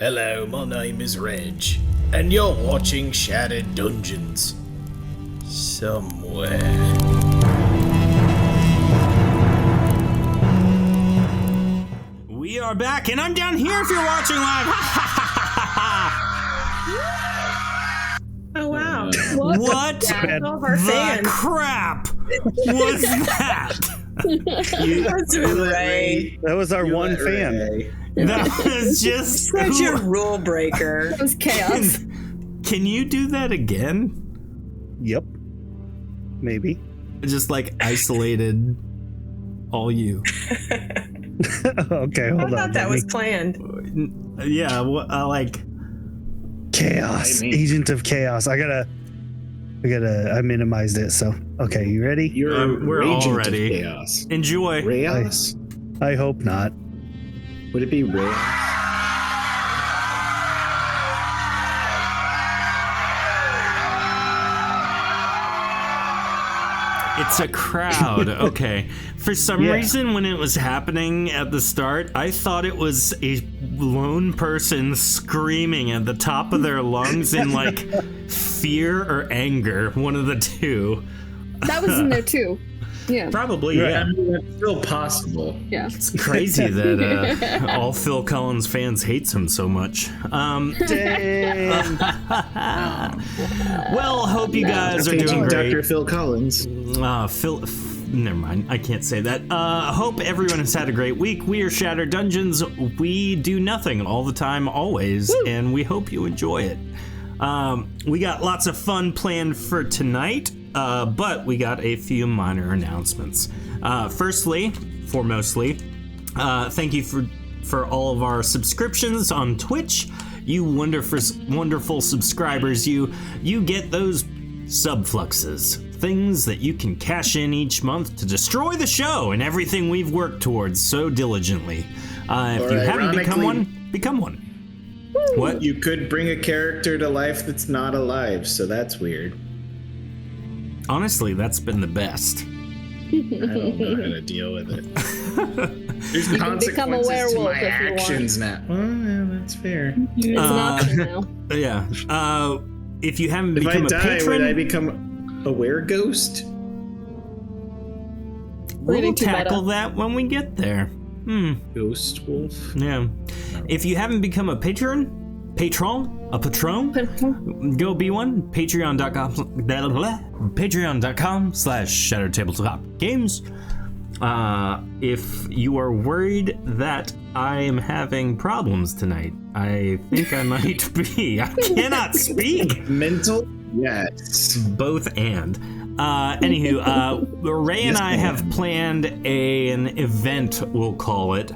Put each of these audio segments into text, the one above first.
Hello, my name is Reg, and you're watching Shattered Dungeons. Somewhere. We are back, and I'm down here if you're watching live. Oh, wow. What the crap was that? That's Ray. That was our one fan. That was just Such a rule breaker. It was chaos. Can you do that again? Yep. Maybe. Just like isolated all you. Okay, hold on. I thought that was planned. Yeah, like chaos. Agent of chaos. I minimized it, so okay, you ready? We're all Agent ready. of chaos. Enjoy. Reyes? I hope not. Would it be Reyes? It's a crowd. Okay. For some reason, when it was happening at the start, I thought it was a lone person screaming at the top of their lungs in like fear or anger, one of the two. That was in there too. Yeah. Probably, Right. yeah. I mean, that's still possible. Yeah. It's crazy that all Phil Collins fans hates him so much. Damn. Well, hope you guys are doing great. Dr. Phil Collins. Never mind. I can't say that. Hope everyone has had a great week. We are Shattered Dungeons. We do nothing all the time, always, and we hope you enjoy it. We got lots of fun planned for tonight, but we got a few minor announcements. Foremostly, thank you for all of our subscriptions on Twitch. You wonderful subscribers. You get those subfluxes, things that you can cash in each month to destroy the show and everything we've worked towards so diligently. If you haven't become one. What? You could bring a character to life that's not alive, so that's weird. Honestly, that's been the best. I don't know how to deal with it. There's You can become a consequences to werewolf my if you want. actions now. Well, yeah, that's fair. It's an option now. Yeah. If you haven't If I become a die, patron, would I become a were-ghost? we'll Reading too tackle meta. that when we get there. Ghost wolf? Yeah. If you haven't become a patron, a patron, go be one. Patreon.com/ShatteredTabletopGames. If you are worried that I am having problems tonight, I think I might be. I cannot speak. Mental? Yes. Both and. Anywho, Ray and I have planned an event, we'll call it,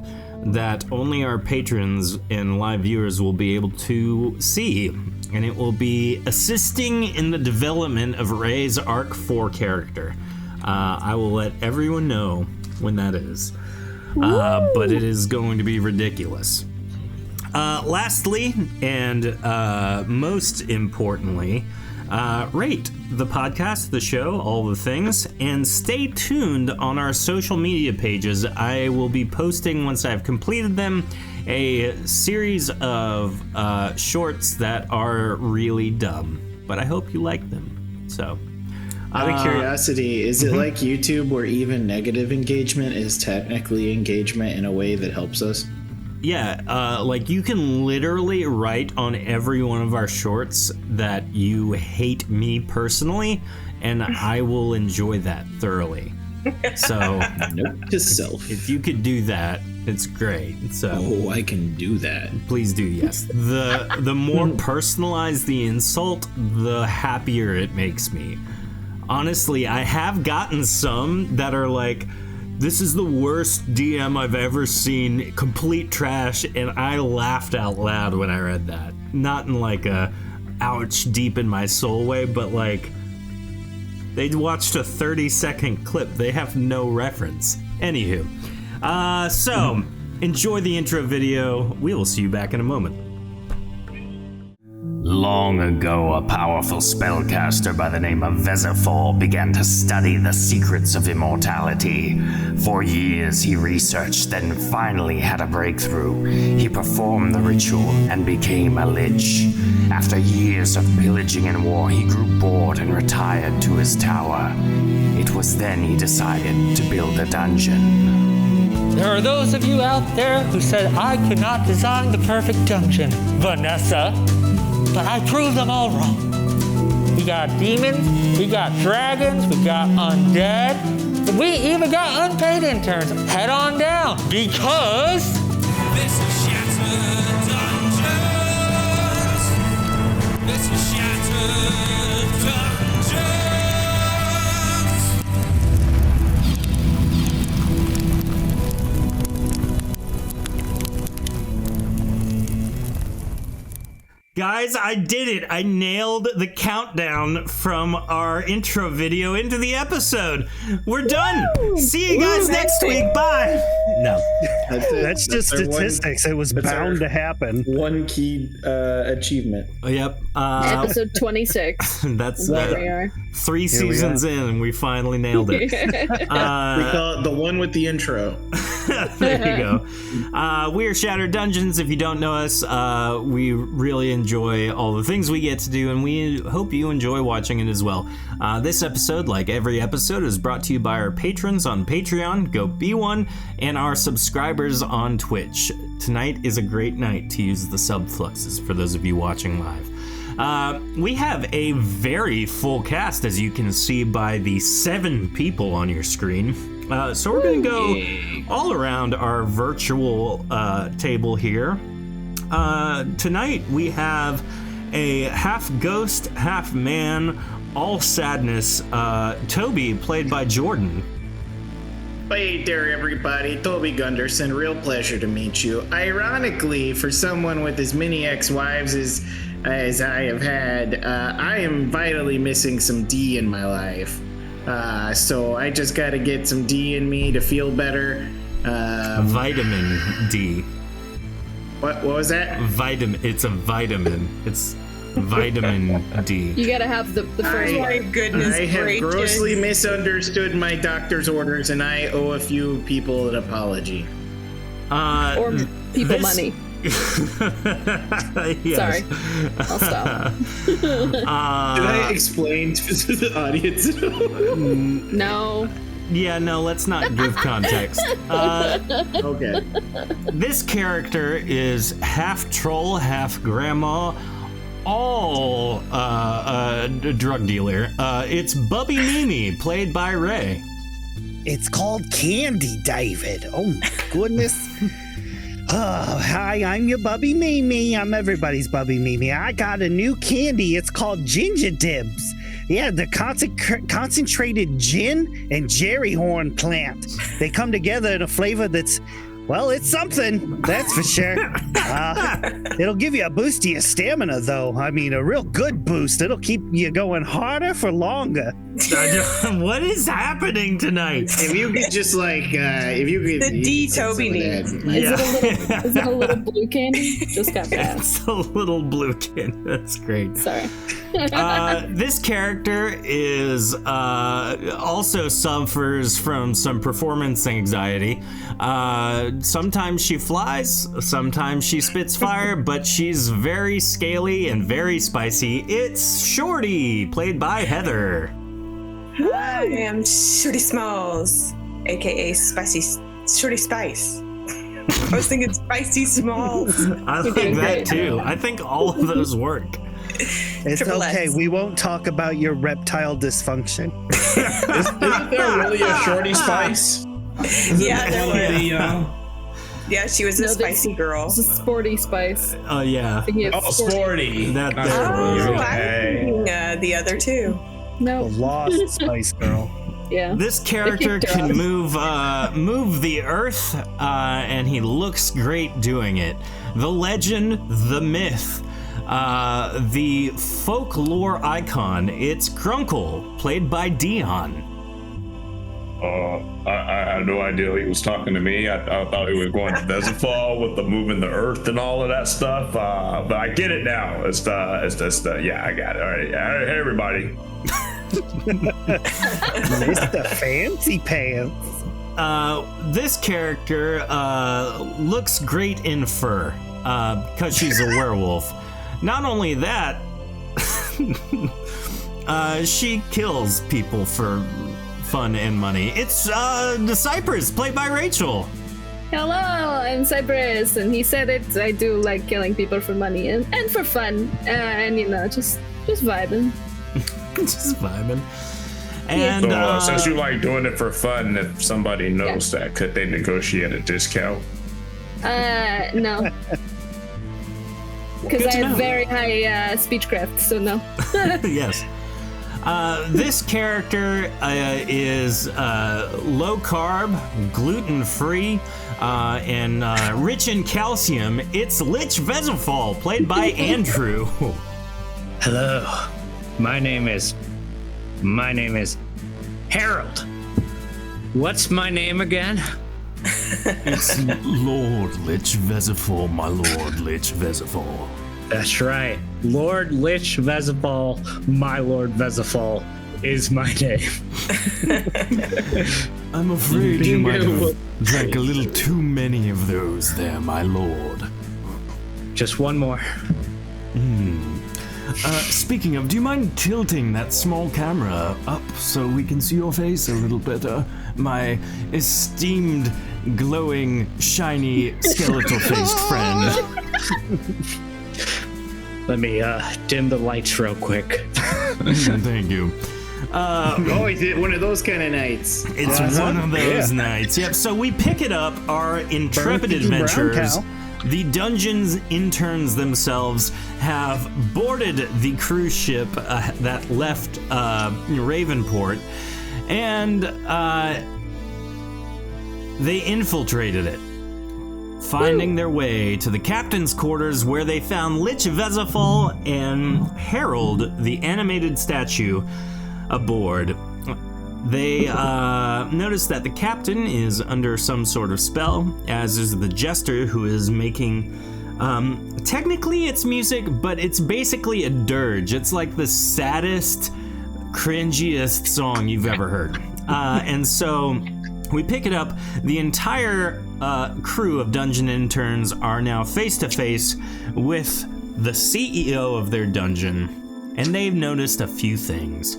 that only our patrons and live viewers will be able to see. And it will be assisting in the development of Ray's Arc 4 character. I will let everyone know when that is. But it is going to be ridiculous. Lastly, and most importantly, rate the podcast, the show, all the things, and stay tuned on our social media pages. I will be posting, once I've completed them, a series of shorts that are really dumb, but I hope you like them. So, Out of curiosity, is it like YouTube where even negative engagement is technically engagement in a way that helps us? yeah, like you can literally write on every one of our shorts that you hate me personally, and I will enjoy that thoroughly. So, Note to self. if you could do that, it's great. So, Oh, I can do that. please do, yes. The more personalized the insult, the happier it makes me. Honestly, I have gotten some that are like, this is the worst DM I've ever seen, complete trash, and I laughed out loud when I read that. Not in like a ouch deep in my soul way, but like they watched a 30-second clip. They have no reference. Anywho, so enjoy the intro video. We will see you back in a moment. Long ago, a powerful spellcaster by the name of Vezifal began to study the secrets of immortality. For years he researched, then finally had a breakthrough. He performed the ritual and became a lich. After years of pillaging and war, he grew bored and retired to his tower. It was then he decided to build a dungeon. There are those of you out there who said I could not design the perfect dungeon, Vanessa. But I proved them all wrong. We got demons, we got dragons, we got undead, we even got unpaid interns. Head on down, because this is Shattered Dungeons. This is Shattered Dungeons. Guys, I did it. I nailed the countdown from our intro video into the episode. We're done. Woo! See you guys next week. Bye. No. That's just our statistics. It was bound to happen. One key achievement. Yep. Episode 26. That's There we are. 3 seasons in, and we finally nailed it. We call it the one with the intro. There you go. We are Shattered Dungeons. If you don't know us, we really enjoy all the things we get to do, and we hope you enjoy watching it as well. This episode, like every episode, is brought to you by our patrons on Patreon, go be one, and our subscribers on Twitch. Tonight is a great night to use the subfluxes for those of you watching live. We have a very full cast, as you can see by the 7 people on your screen. So we're going to go all around our virtual table here. Tonight we have a half ghost, half man, all sadness, Toby, played by Jordan. Hey there, everybody. Toby Gunderson. Real pleasure to meet you. Ironically, for someone with as many ex-wives as I have had, I am vitally missing some D in my life. So I just got to get some D in me to feel better. Vitamin D. What was that? It's a vitamin. It's vitamin D. You gotta have the first Oh one. my goodness I have gracious. grossly misunderstood my doctor's orders, and I owe a few people an apology. Or people this- money. Yes. Sorry. I'll stop. Did I explain to the audience? No. Yeah, no, let's not give context. Okay. This character is half troll, half grandma, all a drug dealer. It's Bubby Mimi, played by Ray. It's called Candy, David. Oh my goodness. Oh, hi, I'm your Bubby Mimi. I'm everybody's Bubby Mimi. I got a new candy. It's called Ginger Dibs. Yeah, the concentrated gin and jerry horn plant. They come together in a flavor that's, well, it's something, that's for sure. It'll give you a boost to your stamina, though. I mean, a real good boost. It'll keep you going harder for longer. What is happening tonight? If you could just if you could. The D Toby needs. Is it a little blue candy? Just got that. It's a little blue kid. That's great. Sorry. This character is also suffers from some performance anxiety. Sometimes she flies, sometimes she spits fire, but she's very scaly and very spicy. It's Shorty, played by Heather. I am Shorty Smalls, aka Spicy Shorty Spice. I was thinking Spicy Smalls. I like that great. too. I think all of those work. It's Triple okay. X. We won't talk about your reptile dysfunction. Isn't there really a Shorty Spice? Yeah, there was. The, Yeah, she was a No, spicy girl. It's a sporty spice. Oh yeah. Thinking of sporty. That- Not there Oh, it is. I was Okay. thinking the other two. The No. lost Spice Girl. Yeah. This character kicked her can off. move the earth, and he looks great doing it. The legend, the myth, the folklore icon. It's Grunkle, played by Dion. I had no idea he was talking to me. I thought he was going to Vezifal with the moving the earth and all of that stuff. But I get it now. It's the yeah, I got it. All right, hey everybody. Mr. Fancy Pants. This character looks great in fur because she's a werewolf. Not only that, she kills people for fun and money. It's the Cypress, played by Rachel. Hello, I'm Cypress, and he said it. I do like killing people for money and for fun, and just vibing. Just vibing. And so, since you like doing it for fun, if somebody knows that, could they negotiate a discount? No. Because I have very high speechcraft, so no. Yes. This character is low carb, gluten free, and rich in calcium. It's Lich Vezifal, played by Andrew. Hello. My name is Harold. What's my name again? It's Lord Lich Vezifal, my Lord Lich Vezifal. That's right. Lord Lich Vezifal, my Lord Vezifal is my name. I'm afraid you might have drank a little too many of those there, my lord. Just one more. Speaking of, do you mind tilting that small camera up so we can see your face a little better? My esteemed, glowing, shiny, skeletal-faced friend. Let me dim the lights real quick. Thank you. Is it one of those kind of nights? It's one of those nights. Yep, so we pick it up, our intrepid adventurers. The dungeon's interns themselves have boarded the cruise ship that left Ravenport, and they infiltrated it, finding their way to the captain's quarters, where they found Lich Vezifal and Harold, the animated statue, aboard. They notice that the captain is under some sort of spell, as is the jester, who is making, technically it's music, but it's basically a dirge. It's like the saddest, cringiest song you've ever heard. And so we pick it up. The entire crew of dungeon interns are now face to face with the CEO of their dungeon, and they've noticed a few things.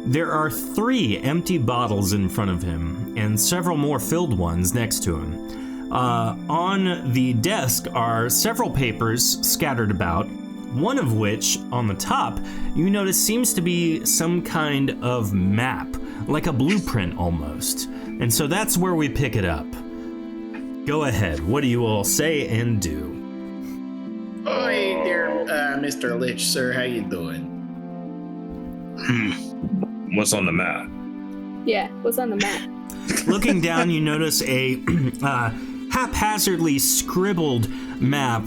There are 3 empty bottles in front of him, and several more filled ones next to him. On the desk are several papers scattered about, one of which, on the top, you notice seems to be some kind of map, like a blueprint almost. And so that's where we pick it up. Go ahead, what do you all say and do? Oh, hey there, Mr. Lich, sir. How you doing? What's on the map? Yeah, what's on the map? Looking down, you notice a haphazardly scribbled map.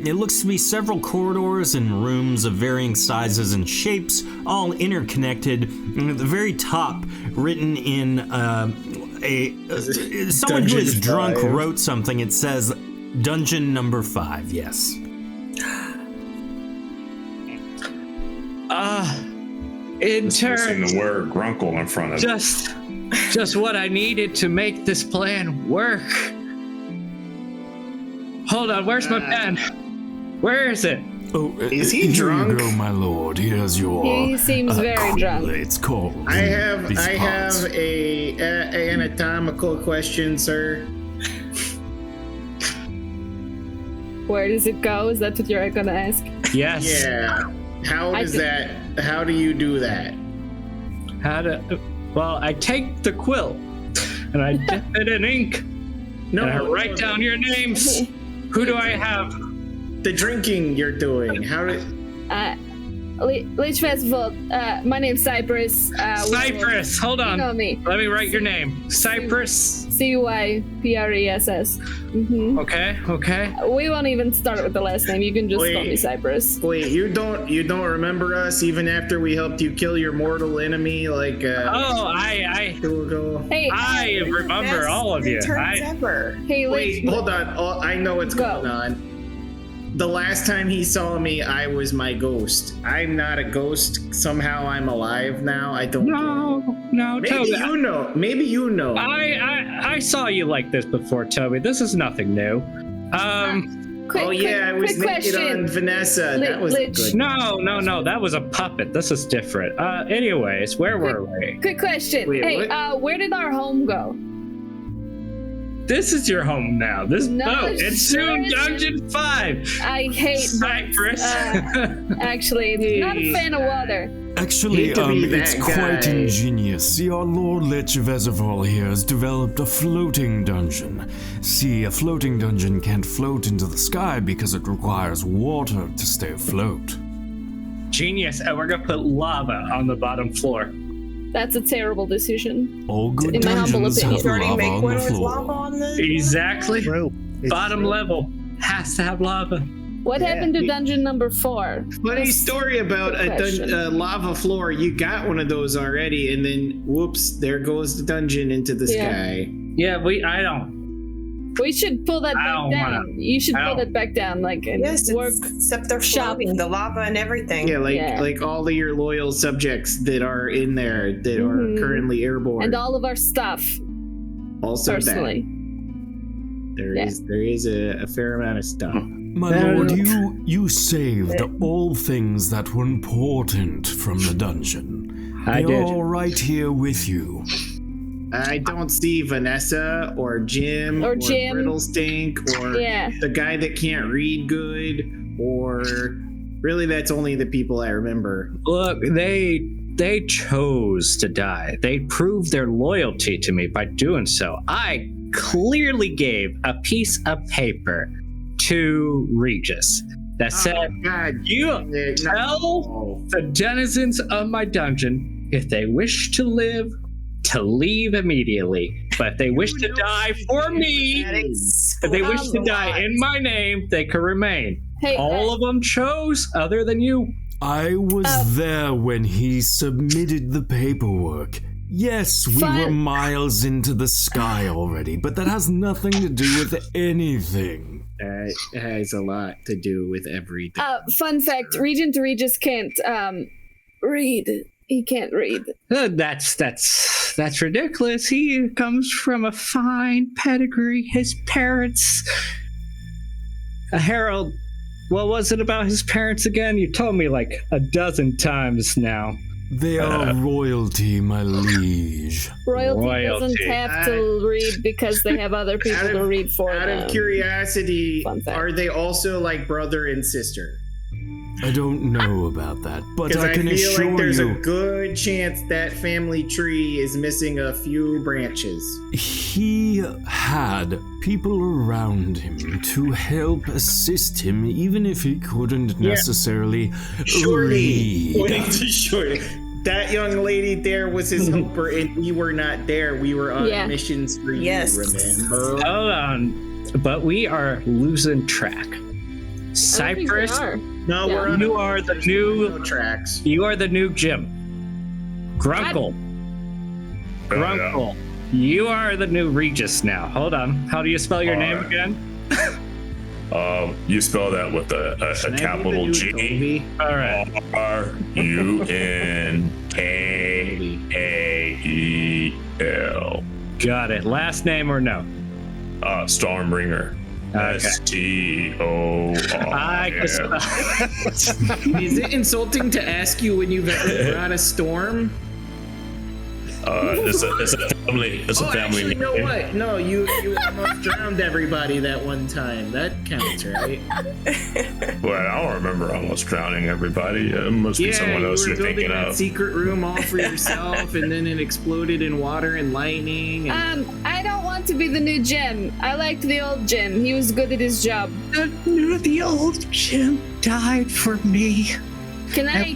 It looks to be several corridors and rooms of varying sizes and shapes, all interconnected. And at the very top, written in someone who is drunk wrote something. It says Dungeon Number 5. Yes. Intern. Missing the word grunkle in front of it. Just what I needed to make this plan work. Whold on, where's my pen? Where is it? Oh, is he drunk? Here you go, my lord. Here's your. He seems very drunk. It's called. I have a anatomical question, sir. Where does it go? Is that what you're gonna ask? Yes. Yeah. How do you do that? Well, I take the quill and I dip it in ink. And I write down your names. Who do I have? The drinking you're doing. How do? Lich Vezifal. My name's Cypress. Cypress. Hold on. You know me. Let me write your name. Cypress. Cypress. Mm-hmm. Okay. We won't even start with the last name. You can just call me Cypress. Wait, you don't remember us even after we helped you kill your mortal enemy? Like. I. Hey, remember best all of you. interns ever. Hey, Wait, Lich, hold on. Oh, I know what's Go. going on. The last time he saw me, I was my ghost. I'm not a ghost. Somehow I'm alive now. I don't. No, Maybe Toby. you know. Maybe you know. I saw you like this before, Toby. This is nothing new. Oh yeah, I was quick naked question. on Vanessa. That was Lich. good. No, that was a puppet. This is different. Anyways, where were we? Quick question. Wait, hey, what? where did our home go? This is your home now. This No, boat. it's It's soon not. Dungeon 5. I hate Cypress. actually, not a fan of water. Actually, Hate to be it's that quite guy. ingenious. See, our Lord Lich Vezifal here has developed a floating dungeon. See, a floating dungeon can't float into the sky because it requires water to stay afloat. Genius. And we're going to put lava on the bottom floor. That's a terrible decision. All good In my humble dungeons have opinion. Already lava make on one the with lava floor. on the. Exactly. True. It's Bottom true. level has to have lava. What Yeah. happened to dungeon number 4? Funny story about Good question. a lava floor. You got one of those already, and then whoops, there goes the dungeon into the Yeah. sky. Yeah, I don't. We should pull that I back don't down. wanna- You should I pull don't- that back down, like, and Yes, work. except they're shop. floating, the lava and everything. Yeah, Yeah. like all of your loyal subjects that are in there that Mhm. are currently airborne. And all of our stuff, also personally. there Yeah. is a fair amount of stuff. My lord, you saved all things that were important from the dungeon. I They're did. all right here with you. I don't see Vanessa or Jim Or Jim. Brittlestink or Yeah. the guy that can't read good, or really that's only the people I remember. Look, they chose to die. They proved their loyalty to me by doing so. I clearly gave a piece of paper to Regis that said, Oh, God, "You no. tell the denizens of my dungeon if they wish to live, to leave immediately. But if they wish to die for me, if they wish to die in my name, they can remain." Hey, All of them chose, other than you. I was there when he submitted the paperwork. Yes, we Fun- were miles into the sky already, but that has nothing to do with anything. That has a lot to do with everything. fun fact: Regent Regis can't read. He can't read. That's ridiculous. He comes from a fine pedigree. His parents, Harold. What was it about his parents again? You told me like a dozen times now. They are royalty, my liege. Royalty doesn't Royalty. have to read because they have other people to read for Out them. of curiosity, Fun fact. are they also like brother and sister? I don't know about that, but Because I I can feel assure like there's you a good chance that family tree is missing a few branches. he had people around him to help assist him, even if he couldn't necessarily Shorty, pointing read. to Shorty. That young lady there was his helper, and we were not there. We were on Yeah. missions for Yes. you, remember? Hold on, but we are losing track. I don't think Cypress, they are. No, Yeah. we're on You are the new- no tracks. you are the new Jim. Grunkle, Grunkle. You are the new Regis now. Hold on. How do you spell your name again? You spell that with a Can I be capital the new G. Toby? All right. RUNKAEL. Got it. Last name or no? Stormbringer. Okay. STOR. I can spell. Is it insulting to ask you when you've ever brought a storm? It's a family. It's a Oh, family actually, name. know what? No, you almost drowned everybody that one time. That counts, right? Well, I don't remember almost drowning everybody. It must be someone else you were you're building thinking that of. secret room all for yourself, and then it exploded in water and lightning. And I don't want to be the new Jim. I liked the old Jim. He was good at his job. The old Jim died for me. Can I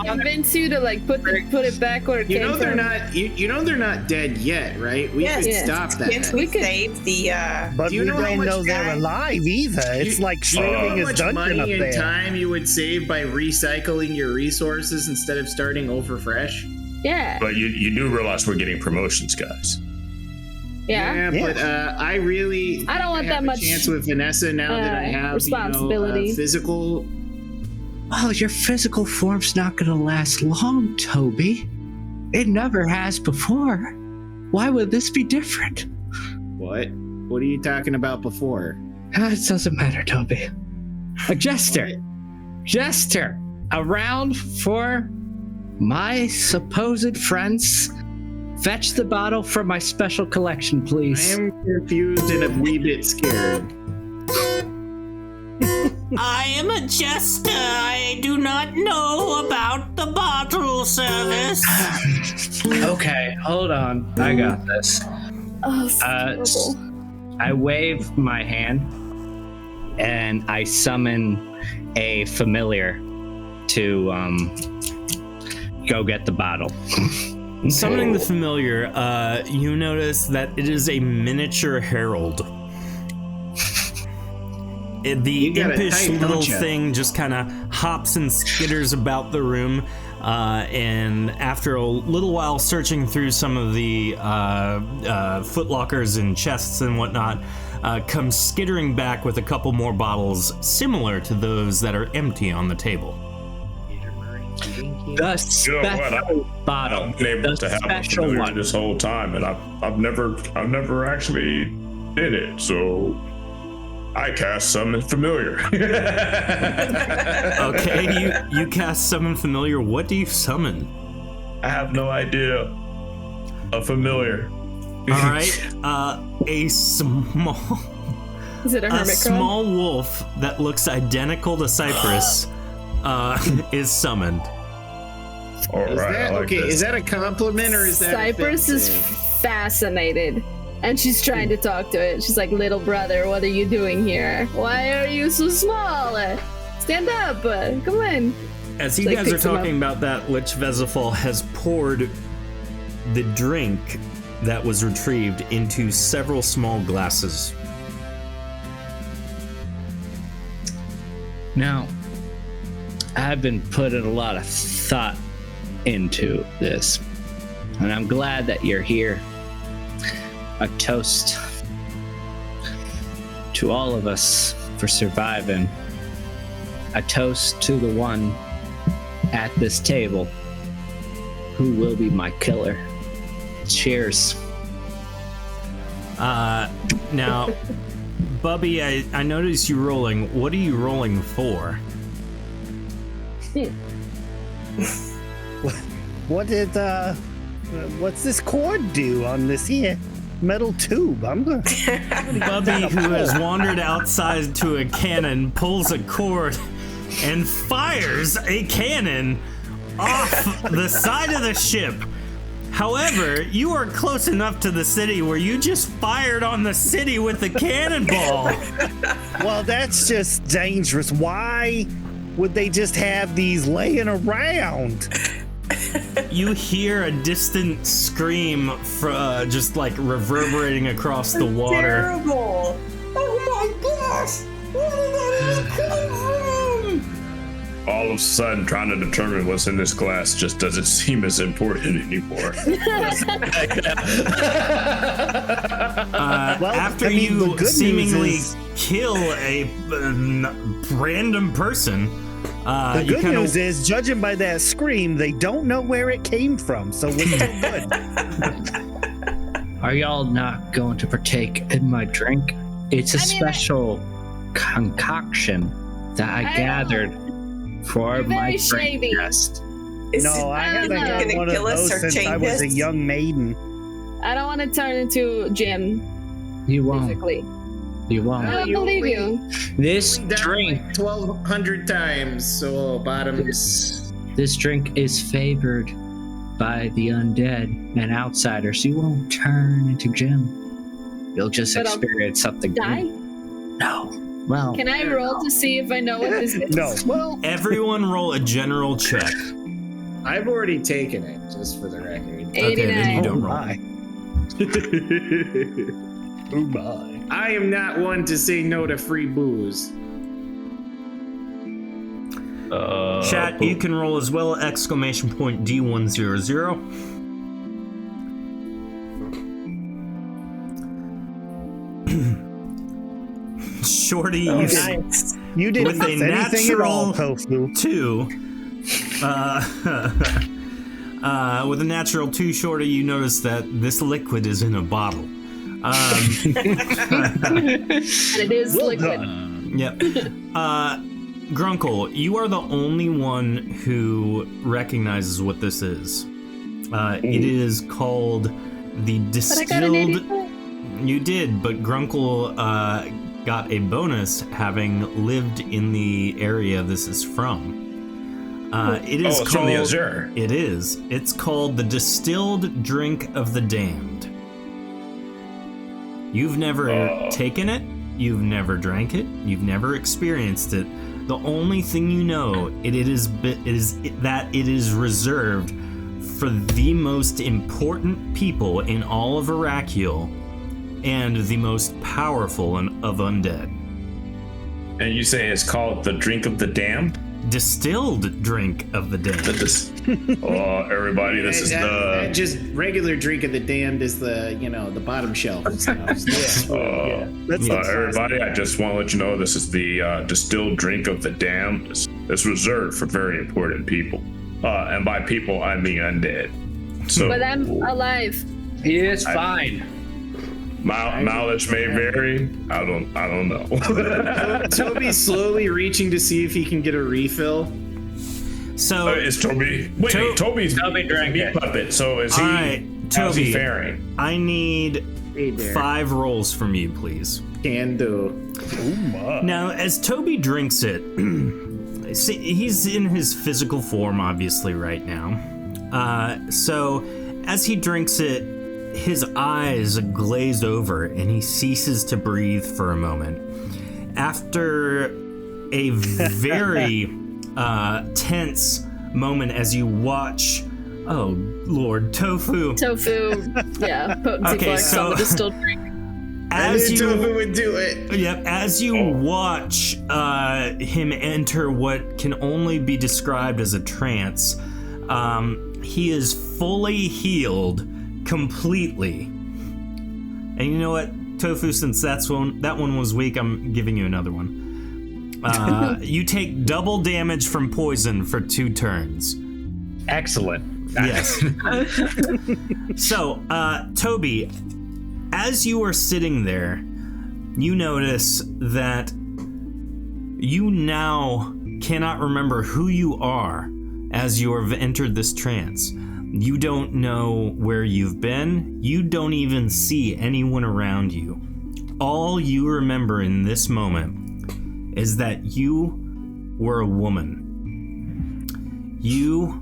convince you to like put it back where it you came know they're from? not. You know they're not dead yet, right? We Yes. could Yeah. stop that. Can't we save the But Do you we know how don't much know they're time- alive either. It's like Do you know saving how his much dungeon money up and there. time you would save by recycling your resources instead of starting over fresh? Yeah. But you do realize we're getting promotions, guys. Yeah. but I really I don't want have that a much, chance with Vanessa now that I have responsibility. Physical. Oh, your physical form's not gonna last long, Toby. It never has before. Why would this be different? What? What are you talking about before? It doesn't matter, Toby. A jester. Jester. Around for my supposed friends. Fetch the bottle from my special collection, I please. am confused and a wee bit scared. I am a jester. I do not know about the bottle service. Okay, hold on. I got this. Oh, so terrible. I wave my hand and I summon a familiar to go get the bottle. Summoning the familiar, you notice that it is a miniature herald. The got it impish tight, little don't ya? thing just kind of hops and skitters about the room, and after a little while searching through some of the footlockers and chests and whatnot, comes skittering back with a couple more bottles similar to those that are empty on the table. The special bottle. I've been able The to have a special familiar one. this whole time, and I've never actually did it. So I cast summon familiar. Okay, you cast summon familiar. What do you summon? I have no idea. A familiar. All right, a small. Is it a A hermit crab? small wolf that looks identical to Cypress is summoned. All Is right. that I like okay? this. Is that a compliment or is that Cypress is offensive? fascinated. And she's trying to talk to it. She's like, little brother, what are you doing here? Why are you so small? Stand up. Come on. As you Like, guys are picks him talking about that, Lich Vezifal has poured the drink that was retrieved into several small glasses. Now, I've been putting a lot of thought into this, and I'm glad that you're here. A toast to all of us for surviving. A toast to the one at this table who will be my killer. Cheers. Now, Bubby, I noticed you rolling. What are you rolling for? What's this cord do on this here metal tube? I'm gonna. Bubby, who has wandered outside to a cannon, pulls a cord and fires a cannon off the side of the ship. However, you are close enough to the city where you just fired on the city with the cannonball. Well, that's just dangerous. Why would they just have these laying around? You hear a distant scream just like reverberating across the water. Terrible. Oh my gosh. Where did that even come from? All of a sudden, trying to determine what's in this glass just doesn't seem as important anymore. After I mean, the you good news seemingly is- kill a random person, The you good kinda, news is, judging by that scream, they don't know where it came from, so we're still good. Are y'all not going to partake in my drink? It's a special concoction that I gathered for You're my very drink shady. guest. No, I haven't gonna had one of kill us those or since I chain was a us? young maiden. I don't want to turn into Jim, You won't. physically. You won't. I don't you believe only- you. This Down drink, like 1,200 times, so bottoms. this drink is favored by the undead and outsiders. You won't turn into Jim. You'll just But I'll experience something Die? new. No. Well, Can I roll to see if I know what this is? No, well, everyone roll a general check. I've already taken it, just for the record. Okay, then you 89. don't roll. Oh my. I am not one to say no to free booze. Chat, you can roll as well, exclamation point D100. Shorty, Oh, you nice. You didn't with a miss anything at all, natural Tofu. 2. With a natural 2, Shorty, you notice that this liquid is in a bottle. And it is liquid. Yep. Grunkle, you are the only one who recognizes what this is. It is called the But I got an Distilled. 85. You did, but Grunkle got a bonus having lived in the area this is from. It is it's called, from the Azure. It is. It's called the Distilled Drink of the Damned. You've never taken it. You've never drank it. You've never experienced it. The only thing you know it is that it is reserved for the most important people in all of Arakiel and the most powerful of undead. And you say it's called the Drink of the Damned? Distilled Drink of the Damned. Everybody, this is the... Just regular Drink of the Damned is the, the bottom shelf. Everybody, I just want to let you know this is the Distilled Drink of the Damned. It's reserved for very important people. And by people, I mean undead. So, But I'm alive. He is fine. Mileage may vary. I don't know. Toby's slowly reaching to see if he can get a refill. So is Toby? Wait, Toby's Toby drank meat it. puppet. So is he? all right, How's he Toby, faring? I need Hey there. 5 rolls from you, please. Can do. Now, as Toby drinks it, see, he's in his physical form, obviously, right now. So, as he drinks it, his eyes glaze over and he ceases to breathe for a moment. After a very tense moment as you watch, oh Lord, Tofu. Yeah, potency Okay, flex so- on the distilled drink. As Toby would do it. Yep, as you watch him enter what can only be described as a trance, he is fully healed completely. And you know what, Tofu, since that one was weak, I'm giving you another one. You take double damage from poison for 2 turns. Excellent. Yes. So, Toby, as you are sitting there, you notice that you now cannot remember who you are as you have entered this trance. You don't know where you've been. You don't even see anyone around you. All you remember in this moment is that you were a woman. You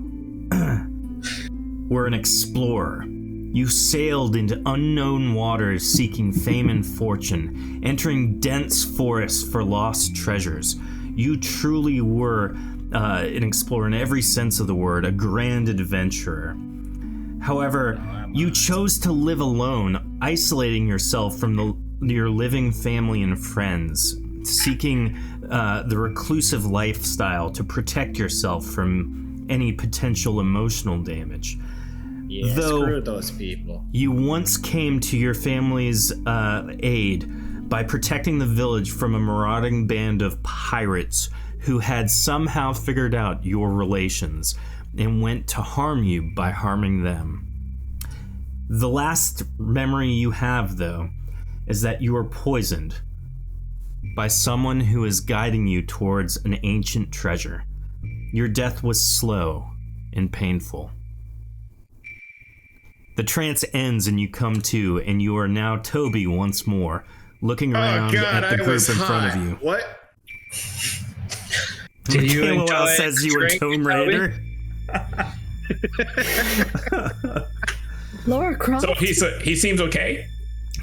were an explorer. You sailed into unknown waters seeking fame and fortune, entering dense forests for lost treasures. You truly were an explorer in every sense of the word, a grand adventurer. However, you chose to live alone, isolating yourself from your living family and friends, seeking the reclusive lifestyle to protect yourself from any potential emotional damage. Yeah, Though screw those people. you once came to your family's aid by protecting the village from a marauding band of pirates who had somehow figured out your relations and went to harm you by harming them. The last memory you have, though, is that you were poisoned by someone who is guiding you towards an ancient treasure. Your death was slow and painful. The trance ends and you come to, and you are now Toby once more, looking around at the group in front of you. What? Did you Kayla enjoy says you were drink, Tomb Toby? Raider. Laura Croft. So he seems okay.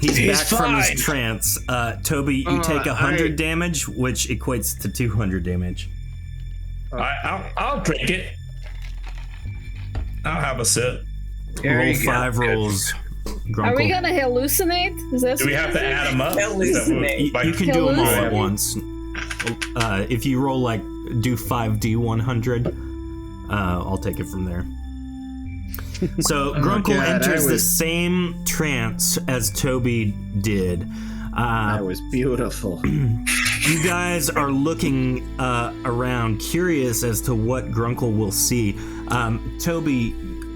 He's back from fine. his trance. Toby, you take 100 damage, which equates to 200 damage. I'll drink it. I'll have a sip. There Roll you go. 5 rolls. Grunkle. Are we gonna hallucinate? Is that Do we have to add them up? You can do them all at once. If you roll do 5d100, I'll take it from there. So Grunkle God, enters the same trance as Toby did. That was beautiful. You guys are looking around, curious as to what Grunkle will see. Toby,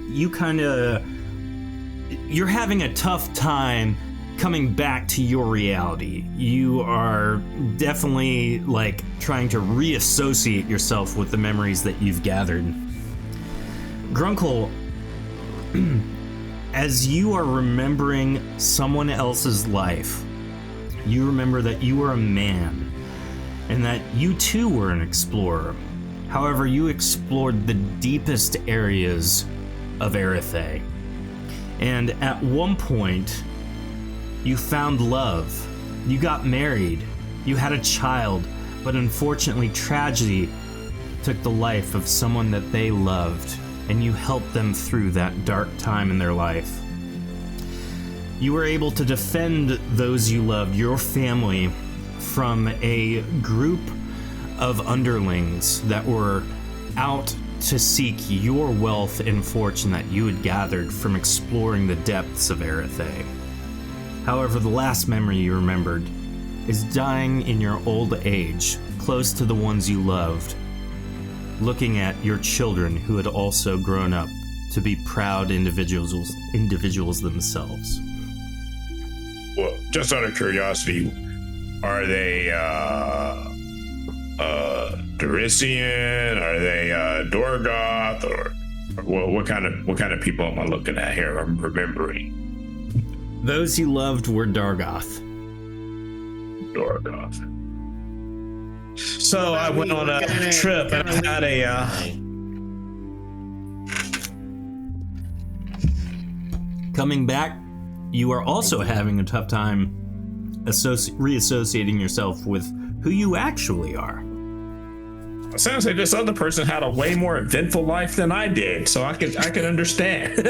you're having a tough time coming back to your reality. You are definitely like trying to reassociate yourself with the memories that you've gathered. Grunkle, as you are remembering someone else's life, you remember that you were a man and that you too were an explorer. However, you explored the deepest areas of Erethe. And at one point, you found love. You got married. You had a child, but unfortunately, tragedy took the life of someone that they loved, and you helped them through that dark time in their life. You were able to defend those you loved, your family, from a group of underlings that were out to seek your wealth and fortune that you had gathered from exploring the depths of Erethe. However, the last memory you remembered is dying in your old age, close to the ones you loved, looking at your children who had also grown up to be proud individuals themselves. Well, just out of curiosity, are they Dorisian? Are they Dorgoth? Or well, what kind of people am I looking at here? I'm remembering. Those you loved were Dargoth. Dorgoth. So I went on a trip and I had a. Coming back, you are also having a tough time reassociating yourself with who you actually are. It sounds like this other person had a way more eventful life than I did, so I could understand.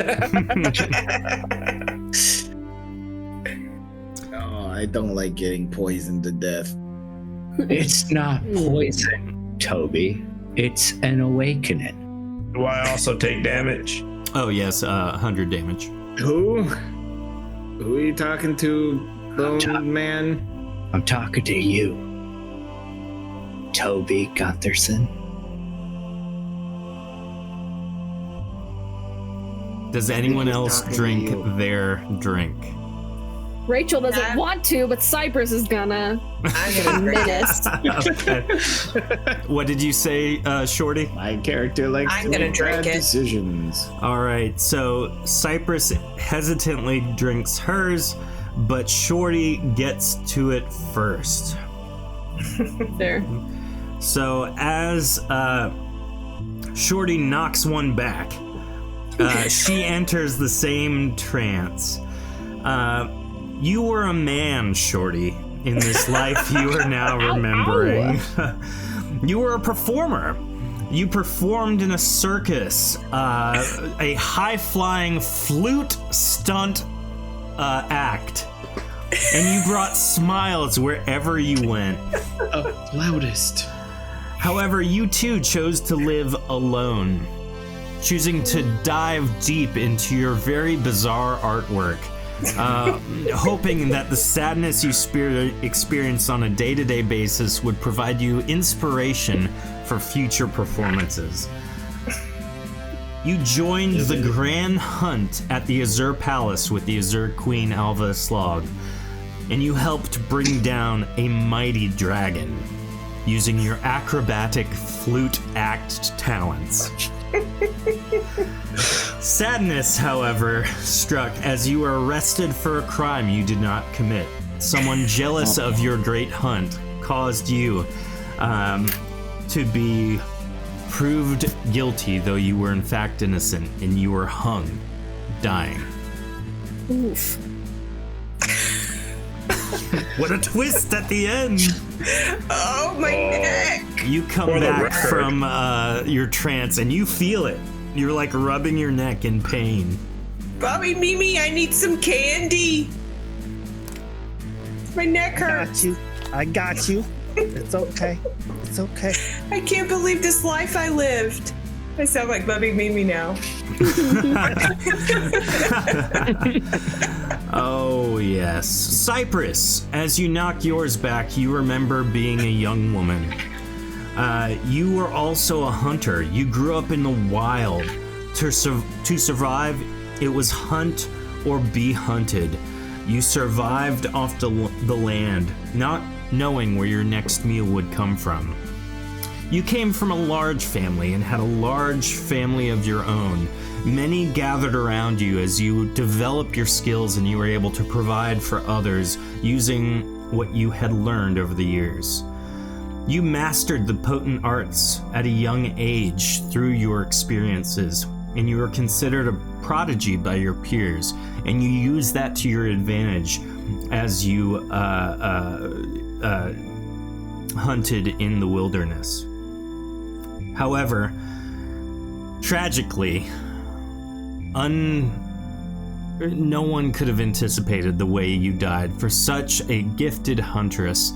Oh, I don't like getting poisoned to death. It's not poison, Toby. It's an awakening. Do I also take damage? Oh yes, 100 damage. Who? Who are you talking to, Bone Man? I'm talking to you, Toby Guntherson. Does anyone else drink their drink? Rachel doesn't want to, but Cypress is gonna. I'm gonna menace. Okay. What did you say, Shorty? My character likes I'm to gonna make drink bad it. decisions. All right, so Cypress hesitantly drinks hers, but Shorty gets to it first. There. So as Shorty knocks one back, she enters the same trance. You were a man, Shorty, in this life you are now remembering. You were a performer. You performed in a circus, a high-flying flute stunt act, and you brought smiles wherever you went. Loudest. However, you too chose to live alone, choosing to dive deep into your very bizarre artwork, hoping that the sadness you experience on a day-to-day basis would provide you inspiration for future performances. You joined the grand hunt at the Azure Palace with the Azure Queen Alva Slog, and you helped bring down a mighty dragon using your acrobatic flute act talents. Sadness, however, struck as you were arrested for a crime you did not commit. Someone jealous of your great hunt caused you to be proved guilty, though you were in fact innocent, and you were hung, dying. Oof. What a twist at the end! Oh, my neck! You come back from your trance and you feel it. You're like rubbing your neck in pain. Bobby Mimi, I need some candy. My neck hurts. I got you. It's okay. It's okay. I can't believe this life I lived. I sound like Bubby Mimi now. Oh, yes. Cypress, as you knock yours back, you remember being a young woman. You were also a hunter. You grew up in the wild. To survive, it was hunt or be hunted. You survived off the land, not knowing where your next meal would come from. You came from a large family and had a large family of your own. Many gathered around you as you developed your skills and you were able to provide for others using what you had learned over the years. You mastered the potent arts at a young age through your experiences, and you were considered a prodigy by your peers, and you used that to your advantage as you hunted in the wilderness. However, tragically, no one could have anticipated the way you died. For such a gifted huntress,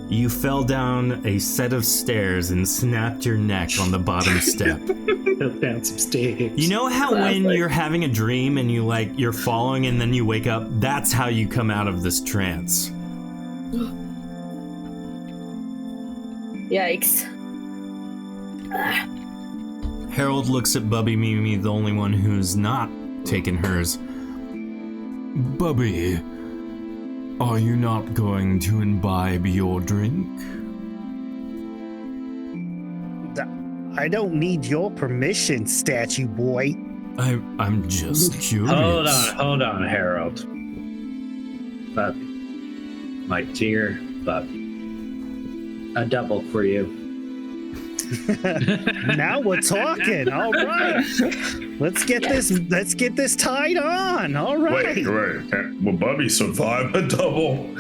you fell down a set of stairs and snapped your neck on the bottom step. Fell down some stairs. You know how when you're having a dream and you're falling and then you wake up? That's how you come out of this trance. Yikes. Harold looks at Bubby Mimi, the only one who's not taken hers. Bubby, are you not going to imbibe your drink? I don't need your permission, statue boy. I'm just curious. Hold on, Harold. Bubby. My dear Bubby. A double for you. Now we're talking. All right. Let's get this tied on. All right. Wait. Will Bubby survive a double?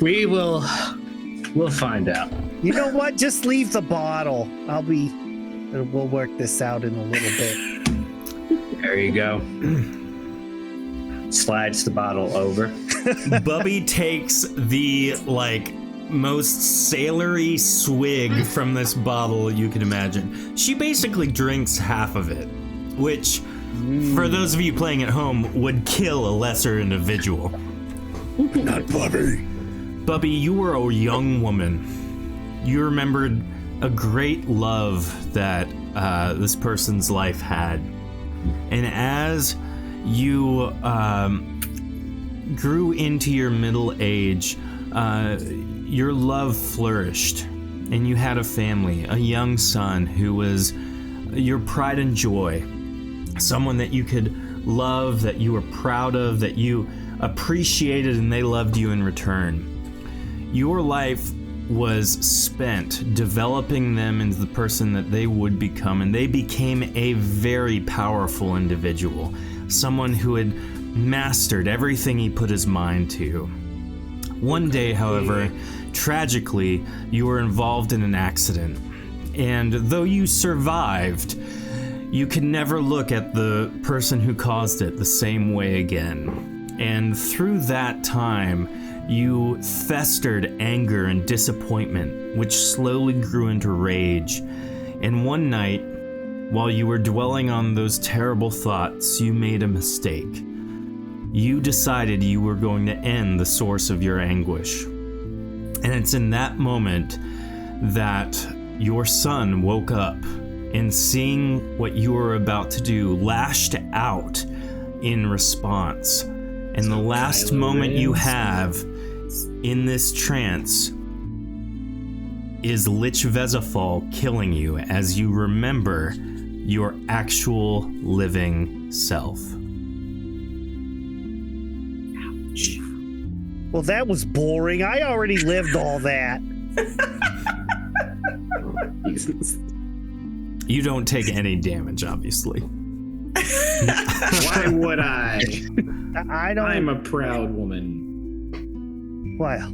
We'll find out. You know what? Just leave the bottle. We'll work this out in a little bit. There you go. Slides the bottle over. Bubby takes the most sailory swig from this bottle you can imagine. She basically drinks half of it, which, for those of you playing at home, would kill a lesser individual. Not Bubby. Bubby, you were a young woman. You remembered a great love that this person's life had. And as you grew into your middle age, your love flourished, and you had a family, a young son who was your pride and joy, someone that you could love, that you were proud of, that you appreciated, and they loved you in return. Your life was spent developing them into the person that they would become, and they became a very powerful individual, someone who had mastered everything he put his mind to. One day, however, tragically, you were involved in an accident, and though you survived, you could never look at the person who caused it the same way again. And through that time, you festered anger and disappointment, which slowly grew into rage. And one night, while you were dwelling on those terrible thoughts, you made a mistake. You decided you were going to end the source of your anguish. And it's in that moment that your son woke up and, seeing what you were about to do, lashed out in response. And the last moment you have in this trance is Lich Vezifal killing you as you remember your actual living self. Well, that was boring. I already lived all that. You don't take any damage, obviously. Why would I? I don't. I'm a proud woman. Well.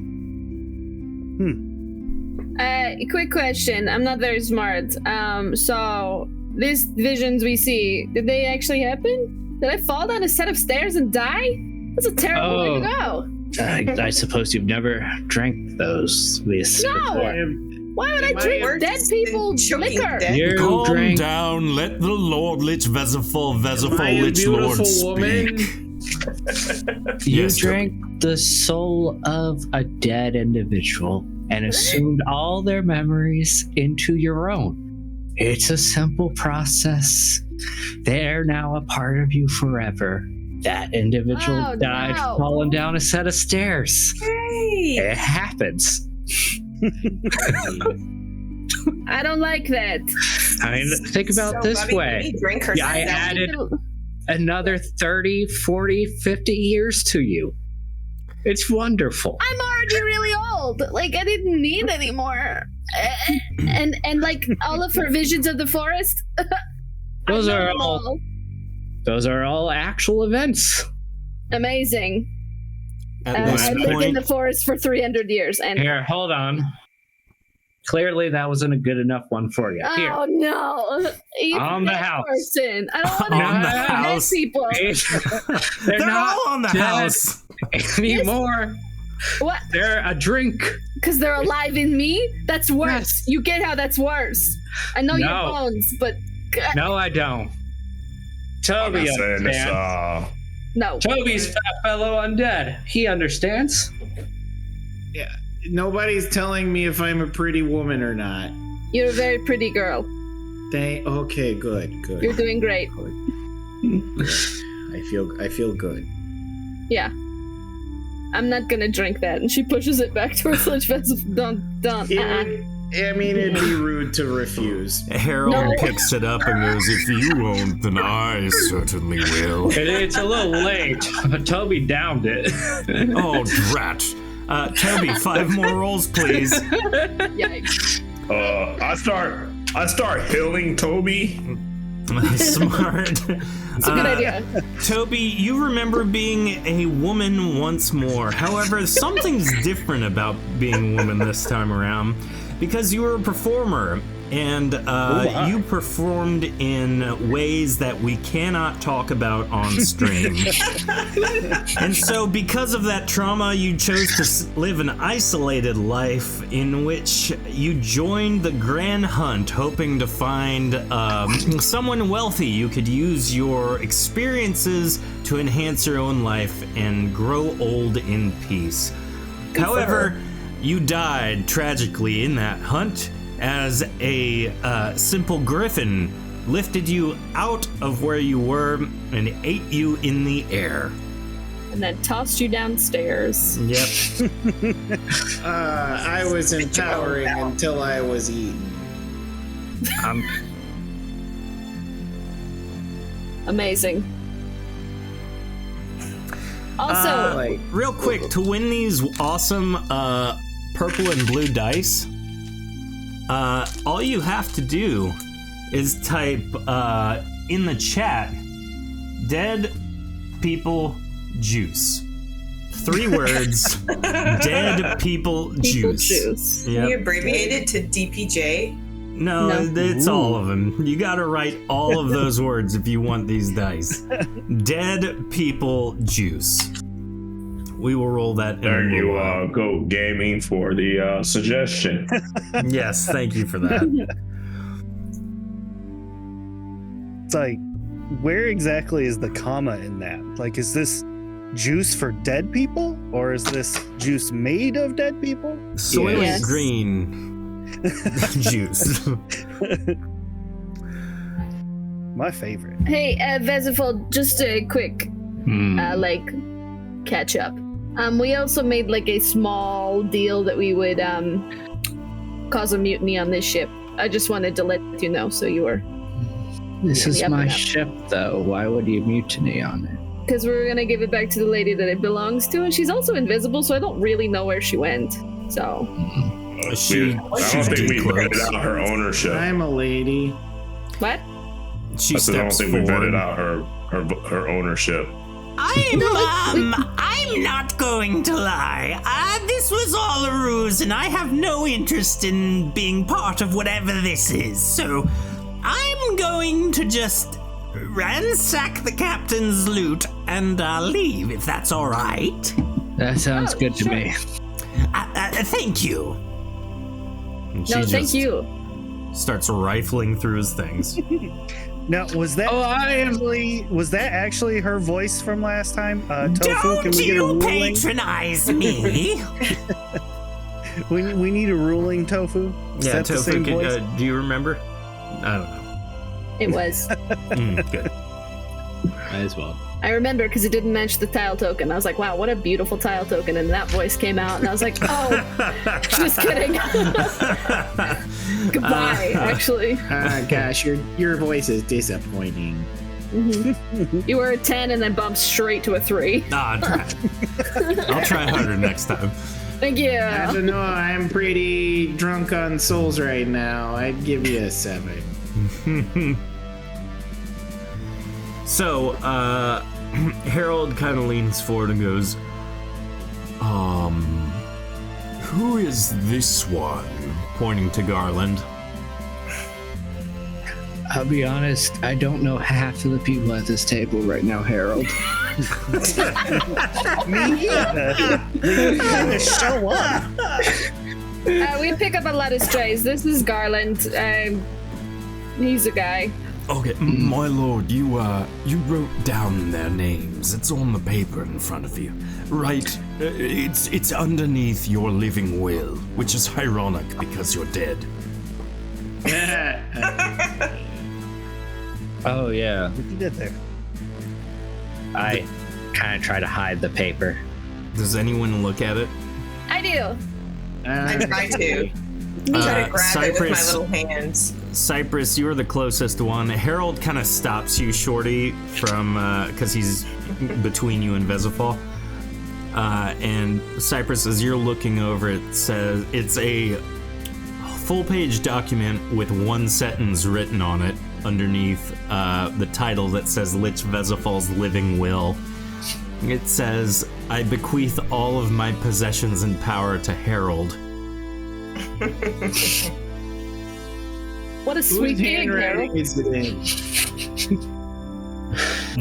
Quick question. I'm not very smart. So these visions we see, did they actually happen? Did I fall down a set of stairs and die? That's a terrible way to go. I suppose you've never drank these No. before. Why would I Am I drink worse dead than people choking liquor? dead? You Calm drank. down. Let the Lord Lich Vezifal, Am I a Lich Lord beautiful woman? speak. You Yes, drank the soul of a dead individual and assumed all their memories into your own. It's a simple process. They're now a part of you forever. That individual Oh, died no. falling down a set of stairs. Hey. It happens. I don't like that. I mean, think about So, this Bubby, way. let me drink her Yeah, I stuff. added another 30, 40, 50 years to you. It's wonderful. I'm already really old. Like I didn't need any more. And like all of her visions of the forest. Those I know are them all those are all actual events. amazing. At this I lived in point, the forest for 300 years, and Here, hold on. Clearly that wasn't a good enough one for you. Here. oh no, even On the that house. person. I don't want to On the dead house. people. They're they're not all on the dead house. anymore. What? They're a drink. Because they're alive in me? That's worse. Yes. You get how that's worse. I know your No. bones, but No, I don't. I'm Toby not saying this. understands. no. Toby's fat fellow undead. He understands. Yeah. Nobody's telling me if I'm a pretty woman or not. You're a very pretty girl. Okay, good. You're doing great. I feel good. Yeah. I'm not gonna drink that. And she pushes it back towards Lich Vezifal. Don't. I mean, it'd be rude to refuse. Harold No. picks it up and goes, "If you won't, then I certainly will." It's a little late, but Toby downed it. Oh, drat. Toby, 5 more rolls, please. Yikes. I start healing Toby. Smart. It's a good idea. Toby, you remember being a woman once more. However, something's different about being a woman this time around because you were a performer and you performed in ways that we cannot talk about on stream. And so because of that trauma, you chose to live an isolated life in which you joined the Grand Hunt, hoping to find someone wealthy you could use your experiences to enhance your own life and grow old in peace. However, you died tragically in that hunt as a simple griffin lifted you out of where you were and ate you in the air. And then tossed you downstairs. Yep. I was empowering until I was eaten. Amazing. Also, Like, Real quick, to win these awesome purple and blue dice, all you have to do is type in the chat, dead people juice. 3 words, dead people people juice. juice. Can Yep. you abbreviate it to DPJ? No, it's all of them. You gotta write all of those words if you want these dice. Dead people juice. We will roll that in a There little you while. go, gaming, for the suggestion. Yes, thank you for that. It's like, where exactly is the comma in that? Like, is this juice for dead people? Or is this juice made of dead people? Soylent Yes. Green juice. My favorite. Hey, Vezifal, just a quick, catch up. We also made like a small deal that we would cause a mutiny on this ship. I just wanted to let you know so you were. This is Yep, my yep. ship, though. Why would you mutiny on it? Because we were gonna give it back to the lady that it belongs to, and she's also invisible, so I don't really know where she went. So I don't She's think we vetted decloaked. out her ownership. I'm a lady. what? She I said, I don't steps think we vetted forward. out her ownership. I'm not going to lie. This was all a ruse, and I have no interest in being part of whatever this is. So I'm going to just ransack the captain's loot and leave, if that's all right. That sounds good to sure. me. Thank you. And she No, thank just you. starts rifling through his things. Now, was that actually her voice from last time? Tofu, can we get a ruling? patronize me. We need a ruling, Tofu. Is that the Tofu, same voice? do you remember? I don't know. It was. Good. Might as well. I remember because it didn't mention the tile token. I was like, wow, what a beautiful tile token. And that voice came out, and I was like, oh, just kidding. Goodbye, actually. Gosh, your voice is disappointing. You were a 10 and then bumped straight to a 3. I'll try harder next time. Thank you. I don't know. I'm pretty drunk on souls right now. I'd give you a 7. So, Harold kind of leans forward and goes, who is this one? Pointing to Garland. I'll be honest, I don't know half of the people at this table right now, Harold. Me either. They kind of show up. We pick up a lot of strays. This is Garland. He's a guy. Okay, my lord, you wrote down their names. It's on the paper in front of you. Right, it's underneath your living will, which is ironic because you're dead. Oh, yeah. What you did there? I kind of try to hide the paper. Does anyone look at it? I do. I try to. Try to grab it with my little hands. Cypress, you're the closest one. Harold kind of stops you, Shorty, from because he's between you and Vezifal. And Cypress, as you're looking over it, says it's a full-page document with one sentence written on it underneath the title that says Lich Vezifal's Living Will. It says, "I bequeath all of my possessions and power to Harold." What a sweet gig, Harold. Is it in?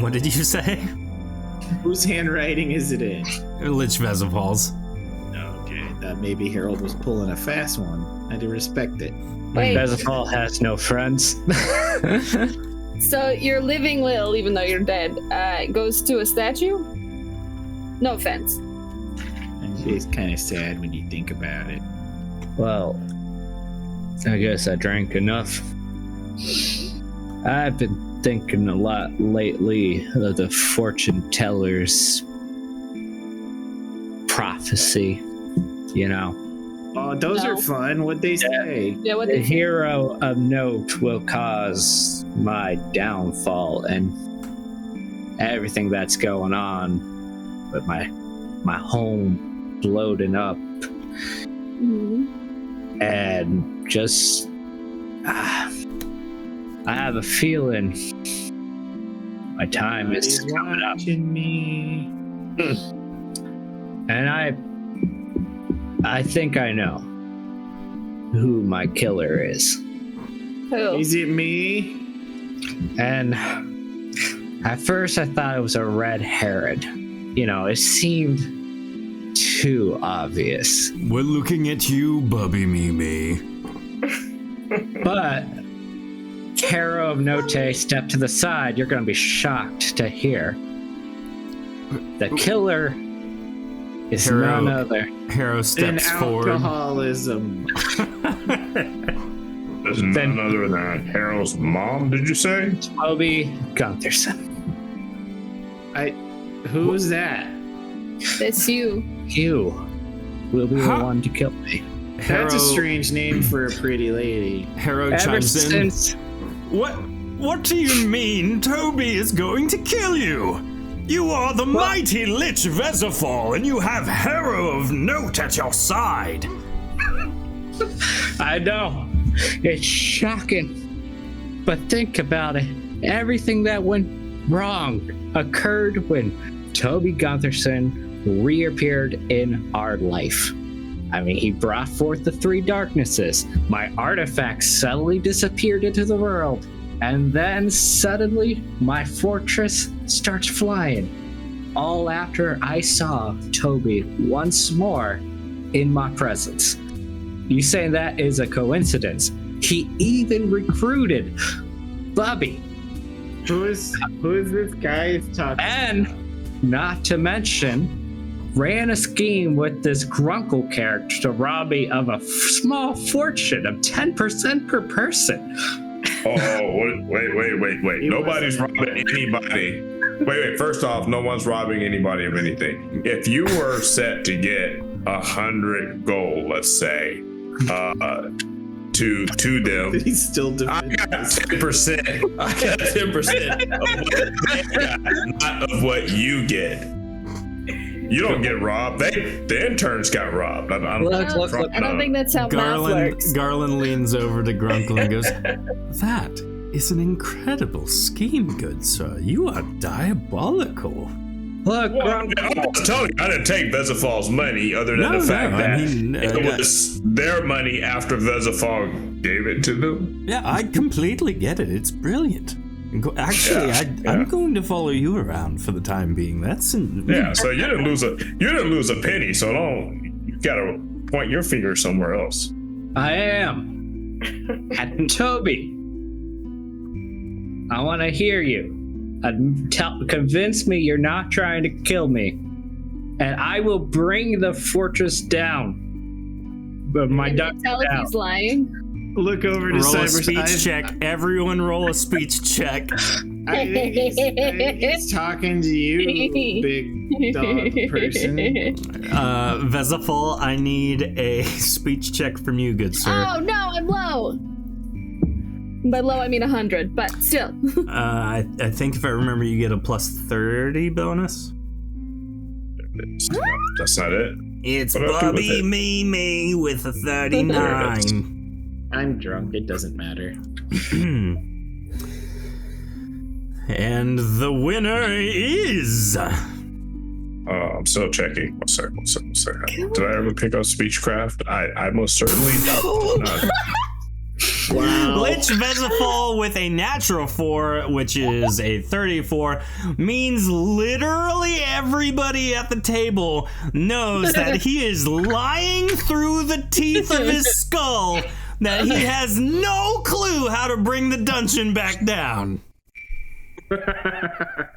What did you say? Whose handwriting is it in? Lich Vezifal's. Okay, thought maybe Harold was pulling a fast one. I do respect it. Wait, Vezifal has no friends. so your living will, even though you're dead, goes to a statue? No offense. And it's kind of sad when you think about it. Well, I guess I drank enough. I've been thinking a lot lately of the fortune teller's prophecy, you know. Oh, those are fun. What'd they say? Yeah, what The did you hero of note will cause my downfall, and everything that's going on with my home bloating up. And just I have a feeling my time is coming up. Me. And I think I know who my killer is. Who? Is it me? And at first I thought it was a red herring. You know, it seemed too obvious. We're looking at you, Bubby Mimi. But Hero of Note, step to the side. You're going to be shocked to hear. The killer is none other. Hero steps forward. Alcoholism. There's none other than Harold's mom, did you say? Toby Guntherson. Who's that? It's you. You will be the one to kill me. That's a strange name for a pretty lady. Hero chimes in. What do you mean Toby is going to kill you? You are the mighty Lich Vezifal, and you have Hero of Note at your side. I know. It's shocking. But think about it. Everything that went wrong occurred when Toby Guntherson reappeared in our life. I mean, he brought forth the three darknesses. My artifacts suddenly disappeared into the world. And then suddenly, my fortress starts flying. All after I saw Toby once more in my presence. You say that is a coincidence? He even recruited Bubby. Who is this guy he's talking? And not to mention, ran a scheme with this Grunkle character to rob me of a small fortune of 10% per person. Oh, wait. Nobody's robbing anybody. Wait. First off, no one's robbing anybody of anything. If you were set to get 100 gold, let's say, to them, He's still doing I got 10%. I got 10% of what they got, not of what you get. You don't get robbed. The interns got robbed. I don't think that's how math works. Garland leans over to Grunkle and goes, "That is an incredible scheme, good sir. You are diabolical." Look, I'm just telling you, I didn't take Vezifal's money other than the fact that it was their money after Vezifal gave it to them. Yeah, I completely get it. It's brilliant. Actually, I'm going to follow you around for the time being. So you didn't lose a penny. So you gotta point your finger somewhere else. I am. And Toby, I want to hear you. Convince me you're not trying to kill me, and I will bring the fortress down. But my duck tell if he's lying. Look over to roll a Cyber's speech check. Everyone roll a speech check. I think he's talking to you, big dog person. Vezifal, I need a speech check from you, good sir. Oh no, I'm low. By low, I mean 100, but still. I think if I remember, you get a plus 30 bonus. That's not it. It's What do I do with Bubby it? Me with a 39. I'm drunk. It doesn't matter. And the winner is... I'm still checking. One second. Did I ever pick up Speechcraft? I most certainly don't. Wow. Lich Vezifal with a natural 4, which is a 34, means literally everybody at the table knows that he is lying through the teeth of his skull, that he has no clue how to bring the dungeon back down.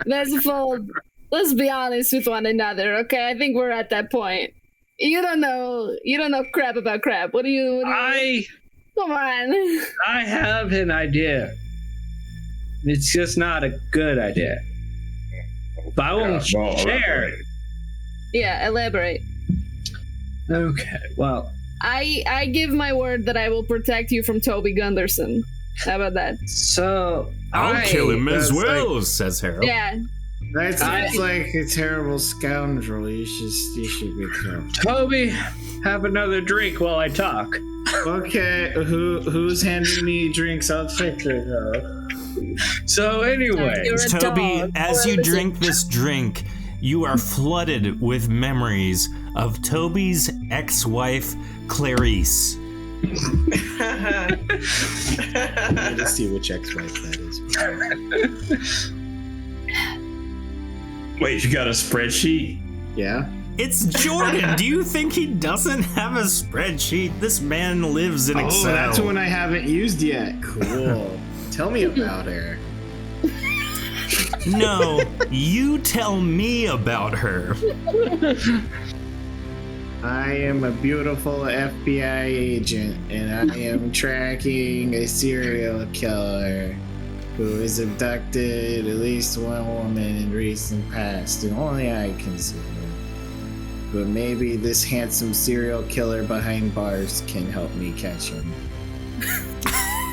Vezifal, let's be honest with one another, okay? I think we're at that point. You don't know crap about crap. What do you Come on. I have an idea. It's just not a good idea. But I won't share it. Yeah, elaborate. Okay, well. I give my word that I will protect you from Toby Gunderson. How about that? So I'll kill him as well, says Harold. Yeah. That sounds like a terrible scoundrel. You should be careful. Toby, have another drink while I talk. Okay, who's handing me drinks? I'll take it out. So anyway, Toby, as you drink this drink, you are flooded with memories of Toby's ex-wife, Clarice. Let's see which ex-wife that is. Wait, you got a spreadsheet? Yeah. It's Jordan. Do you think he doesn't have a spreadsheet? This man lives in Excel. Oh, that's one I haven't used yet. Cool. Tell me about her. No, you tell me about her. I am a beautiful FBI agent, and I am tracking a serial killer who has abducted at least one woman in recent past, and only I can see her. But maybe this handsome serial killer behind bars can help me catch him.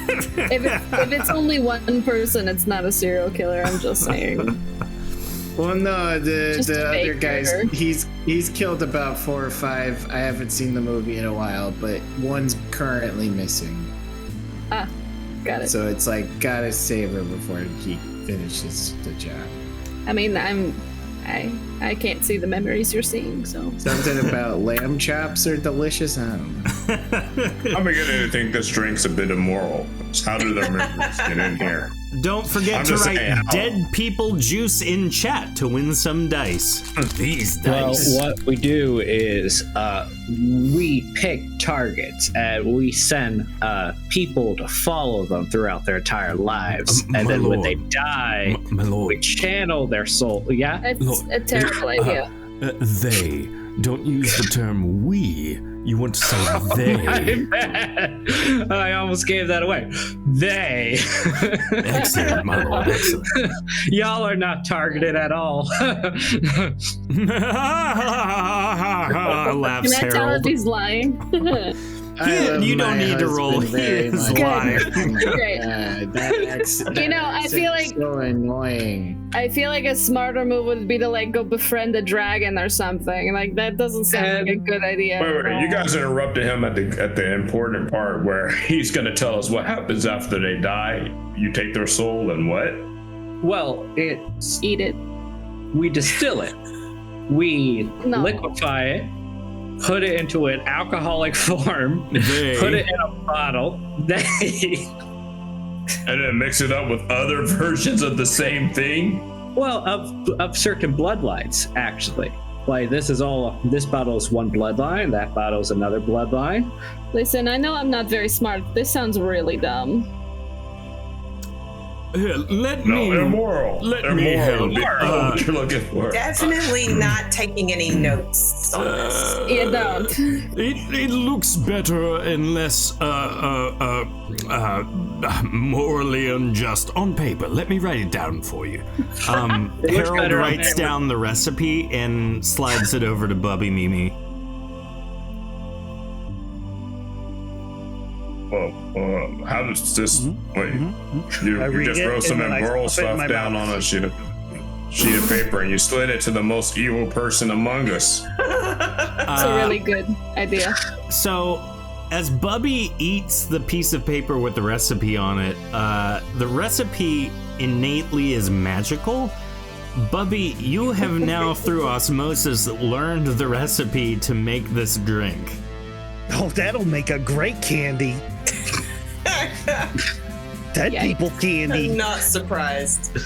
If it's only one person, it's not a serial killer. I'm just saying. Well, no, the other guys, murder. he's killed about 4 or 5. I haven't seen the movie in a while, but one's currently missing. Ah, got it. So it's like, gotta save her before he finishes the job. I mean, I can't see the memories you're seeing, so. Something about lamb chops are delicious. I don't know. I'm beginning to think this drink's a bit immoral. How do their members get in here? Don't forget I'm to just write saying, dead people juice in chat to win some dice. These Well, dice. what we do is we pick targets and we send people to follow them throughout their entire lives. My And then when they lord. die, My lord. we channel their soul. Yeah? It's a terrible idea. They. Don't use the term we. You want to say they. My bad. I almost gave that away. They. Excellent, my lord. Excellent. Y'all are not targeted at all. Laughs Can I tell if Harold. he's lying? You don't need to roll. He is lying. Great. You know, I feel like- so annoying. I feel like a smarter move would be to like go befriend a dragon or something. Like that doesn't sound like a good idea. Wait, you guys interrupted him at the important part where he's going to tell us what happens after they die. You take their soul and what? Well, it's Eat it. we distill it. We No. liquefy it, put it into an alcoholic form, They. put it in a bottle. And then mix it up with other versions of the same thing? Well, of certain bloodlines, actually. Like this bottle is one bloodline, that bottle is another bloodline. Listen, I know I'm not very smart. This sounds really dumb. Here, let No, me. immoral. Let Immoral me help. would be what you're looking for. Definitely not taking any notes on this. You don't. It looks better and less morally unjust on paper. Let me write it down for you. It looks Harold better on writes paper. down the recipe and slides it over to Bubby Mimi. Well, how does this? Wait, I you read just it, wrote some and then I immoral stuff it in stuff my down mouth. on a sheet of paper, and you slid it to the most evil person among us. It's a really good idea. So, as Bubby eats the piece of paper with the recipe on it, the recipe innately is magical. Bubby, you have now, through osmosis, learned the recipe to make this drink. Oh, that'll make a great candy. Dead Yikes. people I'm candy. not surprised.